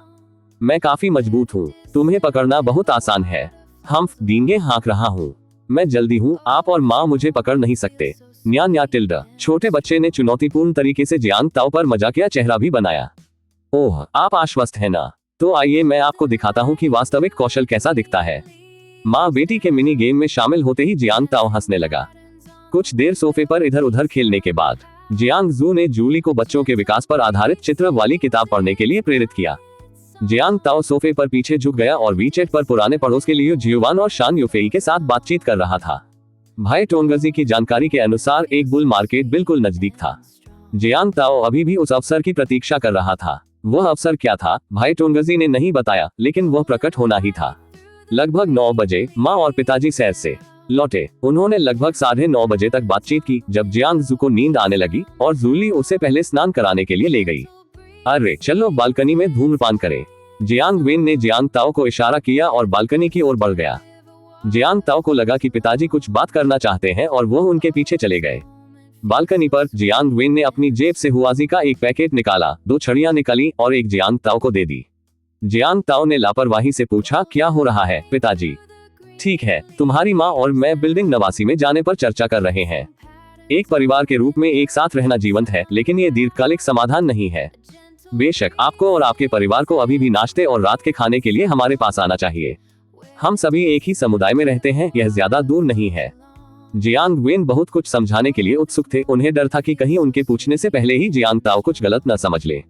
मैं काफी मजबूत हूँ, तुम्हें पकड़ना बहुत आसान है। हम डींगे हाँक रहा हूँ। मैं जल्दी हूँ, आप और माँ मुझे पकड़ नहीं सकते। न्या न्या टिल्डा। छोटे बच्चे ने चुनौतीपूर्ण तरीके से जियांग ताओ पर मजाकिया चेहरा भी बनाया। ओह, आप आश्वस्त हैं ना? तो आइए मैं आपको दिखाता हूँ कि वास्तविक कौशल कैसा दिखता है। माँ बेटी के मिनी गेम में शामिल होते ही जियांग ताओ हंसने लगा। कुछ देर सोफे पर इधर उधर खेलने के बाद जियांग जू ने जूली को बच्चों के विकास पर आधारित चित्र वाली किताब पढ़ने के लिए प्रेरित किया। जियांग ताओ सोफे पर पीछे झुक गया और वीचैट पर पुराने पड़ोस के लिए जियोवान और शान युफेई के साथ बातचीत कर रहा था। भाई टोनगजी की जानकारी के अनुसार एक बुल मार्केट बिल्कुल नजदीक था। जियांग ताओ अभी भी उस अवसर की प्रतीक्षा कर रहा था। वह अवसर क्या था, भाई टोनगजी ने नहीं बताया, लेकिन वह प्रकट होना ही था। लगभग 9 बजे माँ और पिताजी सैर से लौटे। उन्होंने लगभग 9:30 बजे तक बातचीत की जब जियांग जू को नींद आने लगी और जूली उसे पहले स्नान कराने के लिए ले गई। अरे चलो बालकनी में धूम्रपान करें। जियांग वेन ने जियांग ताओ को इशारा किया और बालकनी की ओर बढ़ गया। जियांग ताओ को लगा कि पिताजी कुछ बात करना चाहते हैं और वह उनके पीछे चले गए। बालकनी पर जियांग वेन ने अपनी जेब से हुआजी का एक पैकेट निकाला, 2 छड़ियां निकाली और एक जियांग ताओ को दे दी। जियांग ताओ ने लापरवाही से पूछा, क्या हो रहा है पिताजी? ठीक है, तुम्हारी माँ और मैं बिल्डिंग नवासी में जाने पर चर्चा कर रहे हैं। एक परिवार के रूप में एक साथ रहना जीवंत है, लेकिन ये दीर्घकालिक समाधान नहीं है। बेशक आपको और आपके परिवार को अभी भी नाश्ते और रात के खाने के लिए हमारे पास आना चाहिए। हम सभी एक ही समुदाय में रहते हैं, यह ज्यादा दूर नहीं है। जियांग वेन बहुत कुछ समझाने के लिए उत्सुक थे। उन्हें डर था कि कहीं उनके पूछने से पहले ही जियांग ताओ कुछ गलत न समझ ले।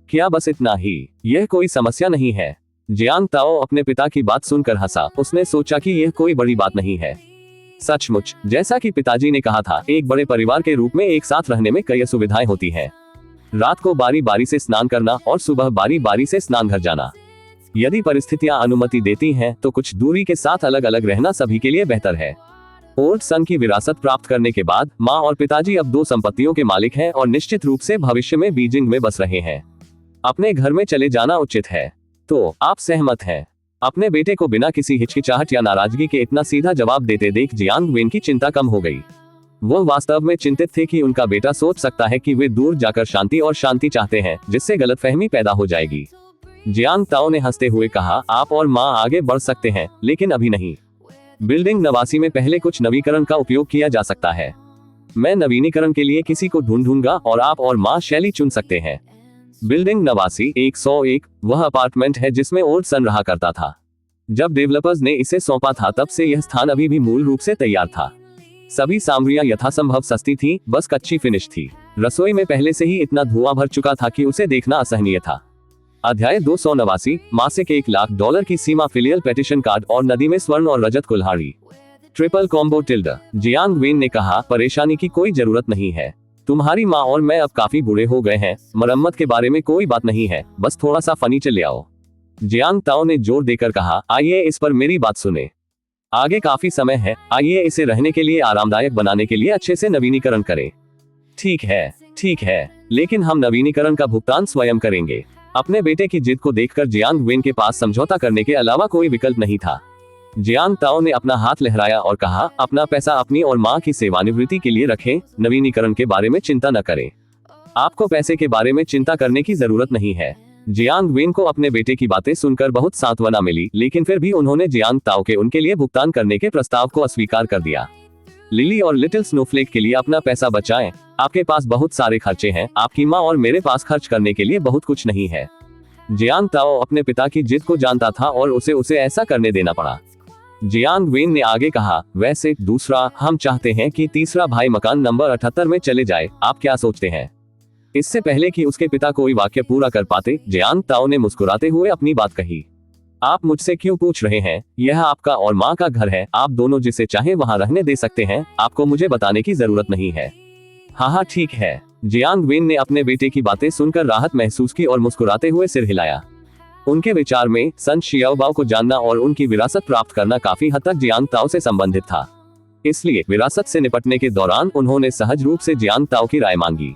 क्या बस इतना ही? यह कोई समस्या नहीं है। जियांग ताओ अपने पिता की बात सुनकर हंसा। उसने सोचा कि यह कोई बड़ी बात नहीं है। सचमुच, जैसा कि पिताजी ने कहा था, एक बड़े परिवार के रूप में एक साथ रहने में कई असुविधाएं होती हैं। रात को बारी बारी से स्नान करना और सुबह बारी बारी से स्नान घर जाना। यदि परिस्थितियां अनुमति देती हैं, तो कुछ दूरी के साथ अलग अलग रहना सभी के लिए बेहतर है। ओल्ड सन की विरासत प्राप्त करने के बाद माँ और पिताजी अब 2 संपत्तियों के मालिक हैं और निश्चित रूप से भविष्य में बीजिंग में बस रहे हैं। अपने घर में चले जाना उचित है। तो आप सहमत हैं? अपने बेटे को बिना किसी हिचकिचाहट या नाराजगी के इतना सीधा जवाब देते देख जियांग वेन की चिंता कम हो गई। वह वास्तव में चिंतित थे कि उनका बेटा सोच सकता है कि वे दूर जाकर शांति और शांति चाहते हैं, जिससे गलतफहमी पैदा हो जाएगी। जियांग ताओ ने हंसते हुए कहा, आप और माँ आगे बढ़ सकते हैं, लेकिन अभी नहीं। बिल्डिंग नवासी में पहले कुछ नवीकरण का उपयोग किया जा सकता है। मैं नवीनीकरण के लिए किसी को ढूंढूंगा और आप और माँ शैली चुन सकते हैं। बिल्डिंग नवासी 101 वह अपार्टमेंट है जिसमें ओल्ड सन रहा करता था। जब डेवलपर्स ने इसे सौंपा था, तब से यह स्थान अभी भी मूल रूप से तैयार था। सभी सामग्रियां यथासंभव सस्ती थी, बस कच्ची फिनिश थी। रसोई में पहले से ही इतना धुआं भर चुका था कि उसे देखना असहनीय था। अध्याय 289 मासिक $1,00,000 की सीमा, फिलियल पेटिशन कार्ड और नदी में स्वर्ण और रजत कुल्हाड़ी। Triple combo tilde. Jiang when ने कहा, परेशानी की कोई जरूरत नहीं है। तुम्हारी माँ और मैं अब काफी बूढ़े हो गए हैं। मरम्मत के बारे में कोई बात नहीं है, बस थोड़ा सा फर्नीचर ले आओ। जियांग ताओ ने जोर देकर कहा, आइए इस पर मेरी बात सुने। आगे काफी समय है, आइए इसे रहने के लिए आरामदायक बनाने के लिए अच्छे से नवीनीकरण करें। ठीक है, लेकिन हम नवीनीकरण का भुगतान स्वयं करेंगे। अपने बेटे की जिद को देखकर जियांग वेन के पास समझौता करने के अलावा कोई विकल्प नहीं था। जियांग ताओ ने अपना हाथ लहराया और कहा, अपना पैसा अपनी और माँ की सेवानिवृत्ति के लिए रखें, नवीनीकरण के बारे में चिंता न करें। आपको पैसे के बारे में चिंता करने की जरूरत नहीं है। जियांग वेन को अपने बेटे की बातें सुनकर बहुत सांत्वना मिली, लेकिन फिर भी उन्होंने जियांग ताओ के उनके लिए भुगतान करने के प्रस्ताव को अस्वीकार कर दिया। लिली और लिटिल स्नोफ्लेक के लिए अपना पैसा बचाएं। आपके पास बहुत सारे खर्चे हैं, आपकी माँ और मेरे पास खर्च करने के लिए बहुत कुछ नहीं है। जियांग ताओ अपने पिता की जिद को जानता था और उसे ऐसा करने देना पड़ा। जियांग वेन ने आगे कहा, वैसे दूसरा, हम चाहते हैं कि तीसरा भाई मकान नंबर 78 में चले जाए। आप क्या सोचते हैं? इससे पहले कि उसके पिता कोई वाक्य पूरा कर पाते, जियांग ताओ ने मुस्कुराते हुए अपनी बात कही, आप मुझसे क्यों पूछ रहे हैं? यह आपका और माँ का घर है, आप दोनों जिसे चाहे वहाँ रहने दे सकते हैं। आपको मुझे बताने की जरूरत नहीं है। हाँ, ठीक है। जियांग वेन ने अपने बेटे की बातें सुनकर राहत महसूस की और मुस्कुराते हुए सिर हिलाया। उनके विचार में सन शियाओबाओ को जानना और उनकी विरासत प्राप्त करना काफी हद तक जियांग ताओ से संबंधित था। इसलिए विरासत से निपटने के दौरान उन्होंने सहज रूप से जियांग ताओ की राय मांगी।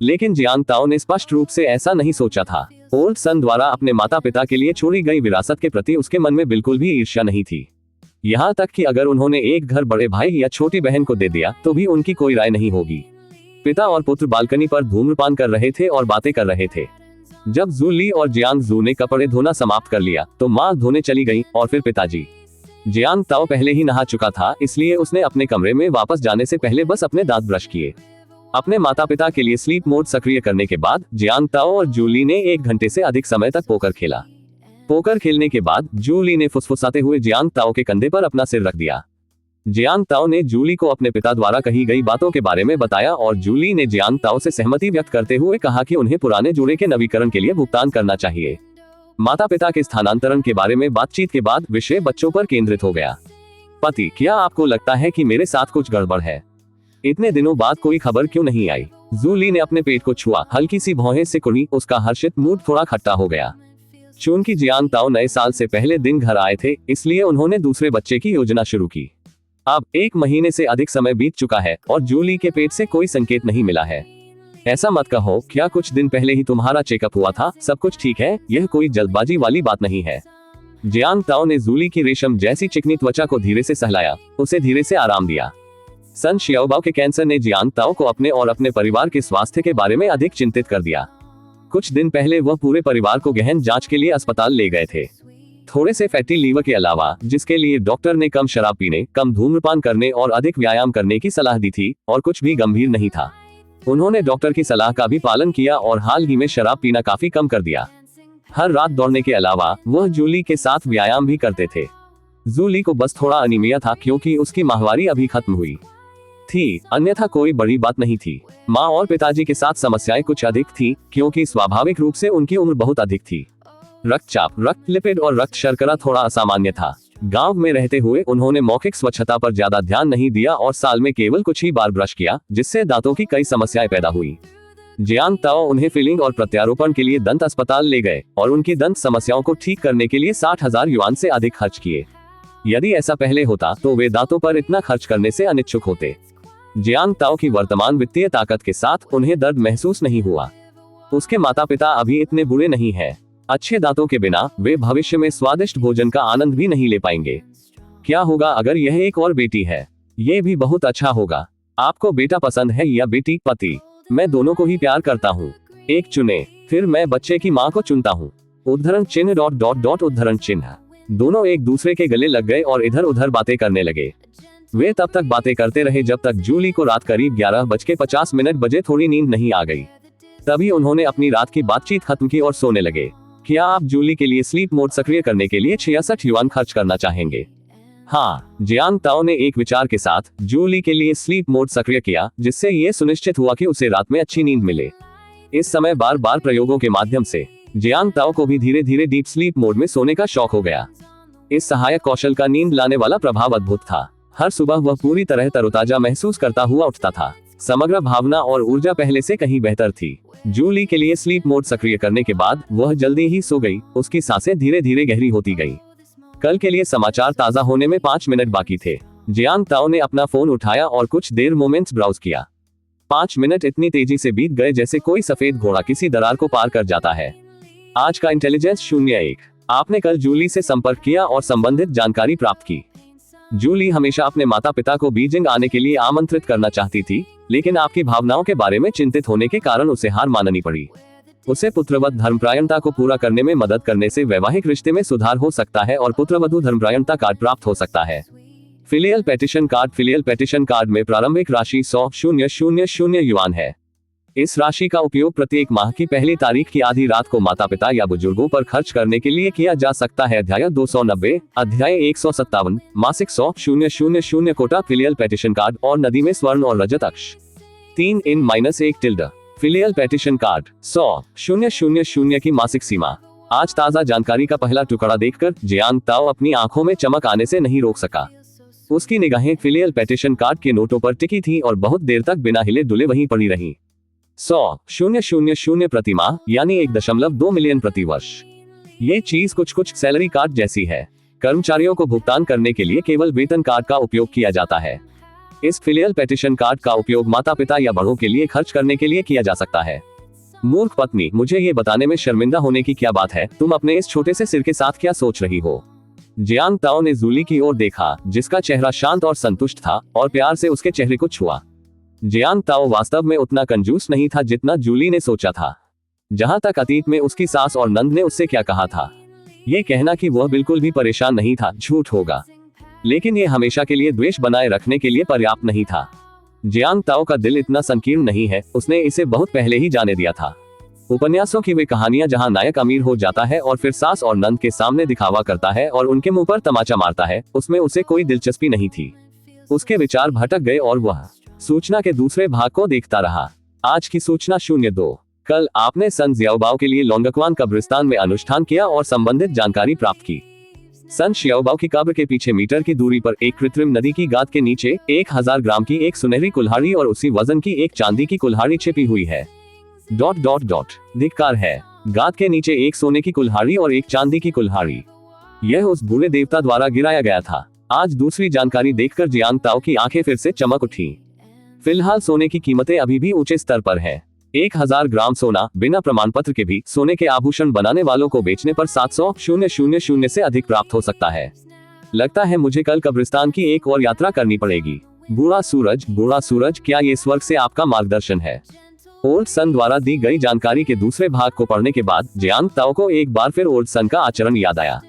लेकिन जियांग ताओ ने स्पष्ट रूप से ऐसा नहीं सोचा था। ओल्ड सन द्वारा अपने माता पिता के लिए छोड़ी गई विरासत के प्रति उसके मन में बिल्कुल भी ईर्ष्या नहीं थी। यहाँ तक कि अगर उन्होंने एक घर बड़े भाई या छोटी बहन को दे दिया तो भी उनकी कोई राय नहीं होगी। पिता और पुत्र बालकनी पर धूम्रपान कर रहे थे और बातें कर रहे थे। जब जू ली और जियांग जू ने कपड़े धोना समाप्त कर लिया तो माँ धोने चली गई और फिर पिताजी। जियांग ताओ पहले ही नहा चुका था, इसलिए उसने अपने कमरे में वापस जाने से पहले बस अपने दांत ब्रश किए। अपने माता पिता के लिए स्लीप मोड सक्रिय करने के बाद जियांग ताओ और जूली ने 1 घंटे से अधिक समय तक पोकर खेला। पोकर खेलने के बाद जूली ने फुसफुसाते हुए जियांग ताओ के कंधे पर अपना सिर रख दिया। जियांग ताओ ने जूली को अपने पिता द्वारा कही गई बातों के बारे में बताया और जूली ने जियांग ताओ से सहमति व्यक्त करते हुए कहा कि उन्हें पुराने जुड़े के नवीकरण के लिए भुगतान करना चाहिए। माता पिता के स्थानांतरण के बारे में बातचीत के बाद विषय बच्चों पर केंद्रित हो गया। पति, क्या आपको लगता है कि मेरे साथ कुछ गड़बड़ है? इतने दिनों बाद कोई खबर क्यों नहीं आई? जूली ने अपने पेट को छुआ, हल्की सी भौहें सिकुड़ी, उसका हर्षित मूड थोड़ा खट्टा हो गया। चूंकि जियांग ताओ नए साल से पहले दिन घर आए थे, इसलिए उन्होंने दूसरे बच्चे की योजना शुरू की। अब 1 महीने से अधिक समय बीत चुका है और जूली के पेट से कोई संकेत नहीं मिला है। ऐसा मत कहो, क्या कुछ दिन पहले ही तुम्हारा चेकअप हुआ था? सब कुछ ठीक है, यह कोई जल्दबाजी वाली बात नहीं है। जियांग ताओ ने जूली की रेशम जैसी चिकनी त्वचा को धीरे से सहलाया, उसे धीरे से आराम दिया। सन शियाओबाओ के कैंसर ने जियांग ताओ को अपने और अपने परिवार के स्वास्थ्य के बारे में अधिक चिंतित कर दिया। कुछ दिन पहले वह पूरे परिवार को गहन जांच के लिए अस्पताल ले गए थे। थोड़े से फैटी लीवर के अलावा, जिसके लिए डॉक्टर ने कम शराब पीने, कम धूम्रपान करने और अधिक व्यायाम करने की सलाह दी थी, और कुछ भी गंभीर नहीं था। उन्होंने डॉक्टर की सलाह का भी पालन किया और हाल ही में शराब पीना काफी कम कर दिया। हर रात दौड़ने के अलावा वह जूली के साथ व्यायाम भी करते थे। जूली को बस थोड़ा अनीमिया था क्योंकि उसकी माहवारी अभी खत्म हुई थी, अन्यथा कोई बड़ी बात नहीं थी। माँ और पिताजी के साथ समस्याएं कुछ अधिक थी क्योंकि स्वाभाविक रूप से उनकी उम्र बहुत अधिक थी। रक्तचाप, रक्त लिपिड और रक्त शर्करा थोड़ा असामान्य था। गांव में रहते हुए उन्होंने मौखिक स्वच्छता पर ज्यादा ध्यान नहीं दिया और साल में केवल कुछ ही बार ब्रश किया, जिससे दांतों की कई समस्याएं पैदा हुई। जियांग ताओ उन्हें फिलिंग और प्रत्यारोपण के लिए दंत अस्पताल ले गए और उनकी दंत समस्याओं को ठीक करने के लिए 60,000 युआन से अधिक खर्च किए। यदि ऐसा पहले होता तो वे दांतों पर इतना खर्च करने से अनिच्छुक होते। जियांग ताओ की वर्तमान वित्तीय ताकत के साथ उन्हें दर्द महसूस नहीं हुआ। उसके माता पिता अभी इतने बुरे नहीं हैं। अच्छे दांतों के बिना वे भविष्य में स्वादिष्ट भोजन का आनंद भी नहीं ले पाएंगे। क्या होगा अगर यह एक और बेटी है? ये भी बहुत अच्छा होगा। आपको बेटा पसंद है या बेटी? पति, मैं दोनों को ही प्यार करता हूँ, एक चुने। फिर मैं बच्चे की माँ को चुनता हूँ। उद्धरण चिन्ह ... उद्धरण चिन्ह। दोनों एक दूसरे के गले लग गए और इधर उधर बातें करने लगे। वे तब तक बातें करते रहे जब तक जूली को रात करीब 11:50 बजे थोड़ी नींद नहीं आ गई। तभी उन्होंने अपनी रात की बातचीत खत्म की और सोने लगे। क्या आप जूली के लिए स्लीप मोड सक्रिय करने के लिए 66 युआन खर्च करना चाहेंगे? हाँ, जियांग ताओ ने एक विचार के साथ जूली के लिए स्लीप मोड सक्रिय किया, जिससे ये सुनिश्चित हुआ कि उसे रात में अच्छी नींद मिले। इस समय बार बार प्रयोगों के माध्यम से जियांग ताओ को भी धीरे धीरे डीप स्लीप मोड में सोने का शौक हो गया। इस सहायक कौशल का नींद लाने वाला प्रभाव अद्भुत था। हर सुबह वह पूरी तरह तरोताजा महसूस करता हुआ उठता था। समग्र भावना और ऊर्जा पहले से कहीं बेहतर थी। जूली के लिए स्लीप मोड सक्रिय करने के बाद वह जल्दी ही सो गई। उसकी सांसें धीरे धीरे गहरी होती गई। कल के लिए समाचार ताजा होने में 5 मिनट बाकी थे। जियांग ताओ ने अपना फोन उठाया और कुछ देर मोमेंट्स ब्राउज किया। 5 मिनट इतनी तेजी से बीत गए जैसे कोई सफेद घोड़ा किसी दरार को पार कर जाता है। आज का इंटेलिजेंस 01। आपने कल जूली से संपर्क किया और संबंधित जानकारी प्राप्त की। जूली हमेशा अपने माता पिता को बीजिंग आने के लिए आमंत्रित करना चाहती थी, लेकिन आपकी भावनाओं के बारे में चिंतित होने के कारण उसे हार माननी पड़ी। उसे पुत्रवत धर्मपरायणता को पूरा करने में मदद करने से वैवाहिक रिश्ते में सुधार हो सकता है और पुत्रवधू धर्मपरायणता कार्ड प्राप्त हो सकता है। फिलियल पेटिशन कार्ड में प्रारंभिक राशि 100,000 युआन है। इस राशि का उपयोग प्रत्येक माह की पहली तारीख की आधी रात को माता पिता या बुजुर्गों पर खर्च करने के लिए किया जा सकता है। अध्याय 290, अध्याय 157, मासिक 100,000 कोटा फिलियल पेटिशन कार्ड और नदी में स्वर्ण और रजत अक्ष 3N-1 फिलियल पेटिशन कार्ड 100,000 की मासिक सीमा। आज ताजा जानकारी का पहला टुकड़ा देखकर जियांग ताओ अपनी आंखों में चमक आने से नहीं रोक सका। उसकी निगाहें फिलियल पेटिशन कार्ड के नोटों पर टिकी थी और बहुत देर तक बिना हिले डुले वहीं पड़ी रही। 100,000 प्रति माह यानी 1.2 मिलियन प्रति वर्ष। ये चीज कुछ सैलरी कार्ड जैसी है। कर्मचारियों को भुगतान करने के लिए केवल वेतन कार्ड का उपयोग किया जाता है। इस फिलियल पेटिशन कार्ड का उपयोग माता पिता या बड़ों के लिए खर्च करने के लिए किया जा सकता है। मूर्ख पत्नी, मुझे ये बताने में शर्मिंदा होने की क्या बात है, तुम अपने इस छोटे से सिर के साथ क्या सोच रही हो। जियांग ताओ ने जूली की ओर देखा, जिसका चेहरा शांत और संतुष्ट था, और प्यार से उसके चेहरे को छुआ। जियांग ताओ वास्तव में उतना कंजूस नहीं था जितना जूली ने सोचा था। जहां तक अतीत में उसकी सास और नंद ने उससे क्या कहा था, ये कहना कि वह बिल्कुल भी परेशान नहीं था झूठ होगा, लेकिन ये हमेशा के लिए द्वेष बनाए रखने के लिए पर्याप्त नहीं था। जियांग ताओ का दिल इतना संकीर्ण नहीं है, उसने इसे बहुत पहले ही जाने दिया था। उपन्यासों की वे कहानियां जहां नायक अमीर हो जाता है और फिर सास और नंद के सामने दिखावा करता है और उनके मुंह पर तमाचा मारता है, उसमें उसे कोई दिलचस्पी नहीं थी। उसके विचार भटक गए और वह सूचना के दूसरे भाग को देखता रहा। आज की सूचना 02। कल आपने सन जियाओबाओ के लिए लोंगक्वान कब्रिस्तान में अनुष्ठान किया और संबंधित जानकारी प्राप्त की। सन शियाओबाओ की कब्र के पीछे मीटर की दूरी पर एक कृत्रिम नदी की गाद के नीचे 1000 ग्राम की एक सुनहरी कुल्हाड़ी और उसी वजन की एक चांदी की कुल्हाड़ी छिपी हुई है। ... धिक्कार है, गाद के नीचे एक सोने की कुल्हाड़ी और एक चांदी की कुल्हाड़ी। यह उस बुरे देवता द्वारा गिराया गया था। आज दूसरी जानकारी देखकर जियांग ताओ की आंखें फिर से चमक उठी। फिलहाल सोने की कीमतें अभी भी ऊंचे स्तर पर है। 1000 ग्राम सोना बिना प्रमाण पत्र के भी सोने के आभूषण बनाने वालों को बेचने पर 700,000 से अधिक प्राप्त हो सकता है। लगता है मुझे कल कब्रिस्तान की एक और यात्रा करनी पड़ेगी। बूढ़ा सूरज, क्या ये स्वर्ग से आपका मार्गदर्शन है। ओल्ड सन द्वारा दी गई जानकारी के दूसरे भाग को पढ़ने के बाद जियांग ताओ को एक बार फिर ओल्ड सन का आचरण याद आया।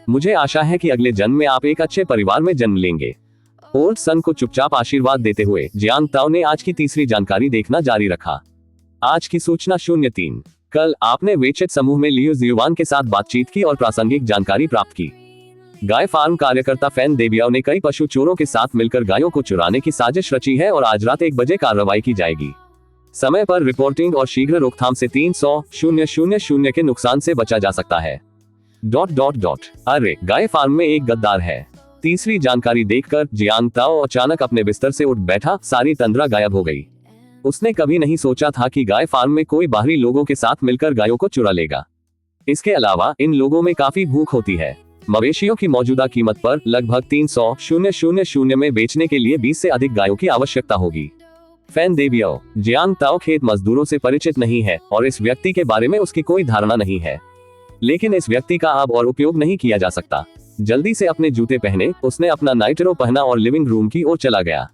मुझे आशा है कि अगले जन्म में आप एक अच्छे परिवार में जन्म लेंगे। ओल्ड सन को चुपचाप आशीर्वाद देते हुए जियांग ताओ ने आज की तीसरी जानकारी देखना जारी रखा। आज की सूचना 03। कल आपने वेचेट समूह में लियू जियुआन के साथ बातचीत की और प्रासंगिक जानकारी प्राप्त की। गाय फार्म कार्यकर्ता फैन देबियाओ ने कई पशु चोरों के साथ मिलकर गायों को चुराने की साजिश रची है और आज रात 1 बजे कार्रवाई की जाएगी। समय पर रिपोर्टिंग और शीघ्र रोकथाम से 300,000 के नुकसान से बचा जा सकता है। ... अरे, गाय फार्म में एक गद्दार है। तीसरी जानकारी देखकर जियांग ताओ अचानक अपने बिस्तर से उठ बैठा, सारी तंद्रा गायब हो गई। उसने कभी नहीं सोचा था कि गाय फार्म में कोई बाहरी लोगों के साथ मिलकर गायों को चुरा लेगा। इसके अलावा इन लोगों में काफी भूख होती है। मवेशियों की मौजूदा कीमत पर लगभग 300,000 में बेचने के लिए 20 से अधिक गायों की आवश्यकता होगी। फैन देबियाओ, जियांग ताओ खेत मजदूरों से परिचित नहीं है और इस व्यक्ति के बारे में उसकी कोई धारणा नहीं है, लेकिन इस व्यक्ति का अब और उपयोग नहीं किया जा सकता। जल्दी से अपने जूते पहने, उसने अपना नाइटरो पहना और लिविंग रूम की ओर चला गया।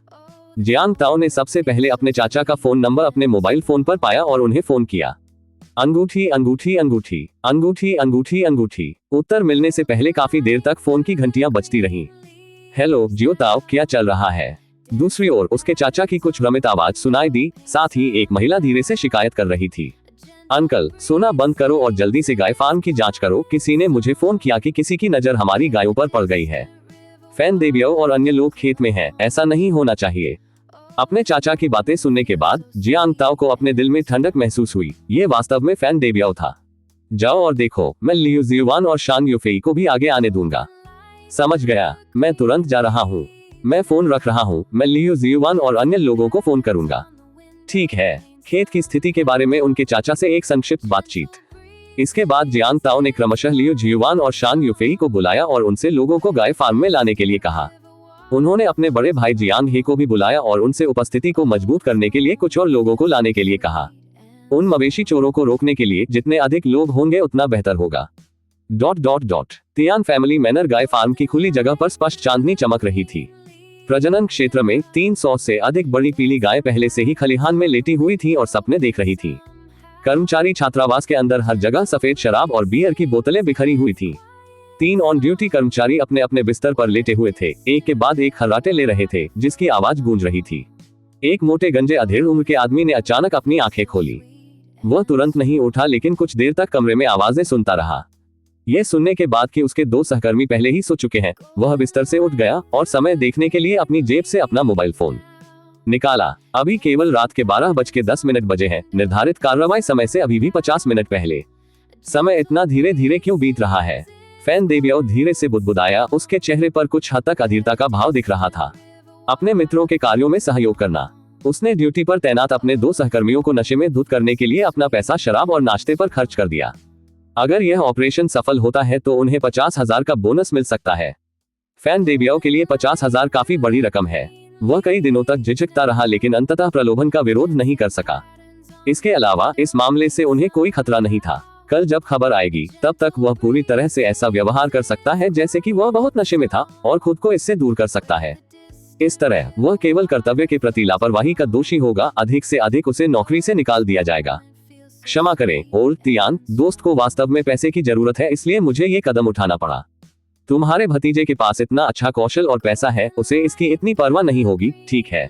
जियांग ताओ ने सबसे पहले अपने चाचा का फोन नंबर अपने मोबाइल फोन पर पाया और उन्हें फोन किया। अंगूठी। उत्तर मिलने से पहले काफी देर तक फोन की घंटियां बजती रहीं। हेलो जियो ताओ, क्या चल रहा है। दूसरी ओर उसके चाचा की कुछ भ्रमित आवाज सुनाई दी, साथ ही एक महिला धीरे से शिकायत कर रही थी। अंकल, सोना बंद करो और जल्दी से गाय फार्म की जांच करो। किसी ने मुझे फोन किया कि किसी की नजर हमारी गायों पर पड़ गई है। फैन देबियाओ और अन्य लोग खेत में हैं, ऐसा नहीं होना चाहिए। अपने चाचा की बातें सुनने के बाद जियांग ताओ को अपने दिल में ठंडक महसूस हुई। ये वास्तव में फैन देबियाओ था। जाओ और देखो, मैं लियू जियुआन और शान युफेई को भी आगे आने दूंगा। समझ गया, मैं तुरंत जा रहा हूँ। मैं फोन रख रहा हूँ, मैं लियू जियुआन और अन्य लोगों को फोन करूंगा। ठीक है। खेत की स्थिति के बारे में उनके चाचा से एक संक्षिप्त बातचीत। इसके बाद जियांग ताओ ने क्रमशः लियू जियुआन और शान युफेई को बुलाया और उनसे लोगों को गाय फार्म में लाने के लिए कहा। उन्होंने अपने बड़े भाई जियांग हे को भी बुलाया और उनसे उपस्थिति को मजबूत करने के लिए कुछ और लोगों को लाने के लिए कहा। उन मवेशी चोरों को रोकने के लिए जितने अधिक लोग होंगे उतना बेहतर होगा। ... तियान फैमिली मैनर गाय फार्म की खुली जगह पर स्पष्ट चांदनी चमक रही थी। प्रजनन क्षेत्र में 300 से अधिक बड़ी पीली गाय पहले से ही खलिहान में लेटी हुई थी और सपने देख रही थी। कर्मचारी छात्रावास के अंदर हर जगह सफेद शराब और बियर की बोतलें बिखरी हुई थी। 3 ऑन ड्यूटी कर्मचारी अपने अपने बिस्तर पर लेटे हुए थे, एक के बाद एक खर्राटे ले रहे थे, जिसकी आवाज गूंज रही थी। एक मोटे गंजे अधेड़ उम्र के आदमी ने अचानक अपनी आंखें खोली। वह तुरंत नहीं उठा, लेकिन कुछ देर तक कमरे में आवाजें सुनता रहा। यह सुनने के बाद कि उसके 2 सहकर्मी पहले ही सो चुके हैं, वह बिस्तर से उठ गया और समय देखने के लिए अपनी जेब से अपना मोबाइल फोन निकाला। अभी केवल रात के 12:10 बजे हैं। निर्धारित कार्रवाई समय से अभी भी 50 मिनट पहले। समय इतना धीरे धीरे क्यों बीत रहा है। फैन देबियाओ धीरे से बुदबुदाया। उसके चेहरे पर कुछ हद तक अधीरता का भाव दिख रहा था। अपने मित्रों के कार्यों में सहयोग करना। उसने ड्यूटी पर तैनात अपने 2 सहकर्मियों को नशे में धुत करने के लिए अपना पैसा शराब और नाश्ते पर खर्च कर दिया। अगर यह ऑपरेशन सफल होता है तो उन्हें 50,000 का बोनस मिल सकता है। फैन देबियाओ के लिए 50,000 काफी बड़ी रकम है। वह कई दिनों तक झिझकता रहा लेकिन अंततः प्रलोभन का विरोध नहीं कर सका। इसके अलावा इस मामले से उन्हें कोई खतरा नहीं था। कल जब खबर आएगी तब तक वह पूरी तरह से ऐसा व्यवहार कर सकता है जैसे कि वह बहुत नशे में था और खुद को इससे दूर कर सकता है। इस तरह वह केवल कर्तव्य के प्रति लापरवाही का दोषी होगा, अधिक से अधिक उसे नौकरी से निकाल दिया जाएगा। क्षमा करें ओल्ड तियान, दोस्त को वास्तव में पैसे की जरूरत है, इसलिए मुझे ये कदम उठाना पड़ा। तुम्हारे भतीजे के पास इतना अच्छा कौशल और पैसा है, उसे इसकी इतनी परवाह नहीं होगी, ठीक है।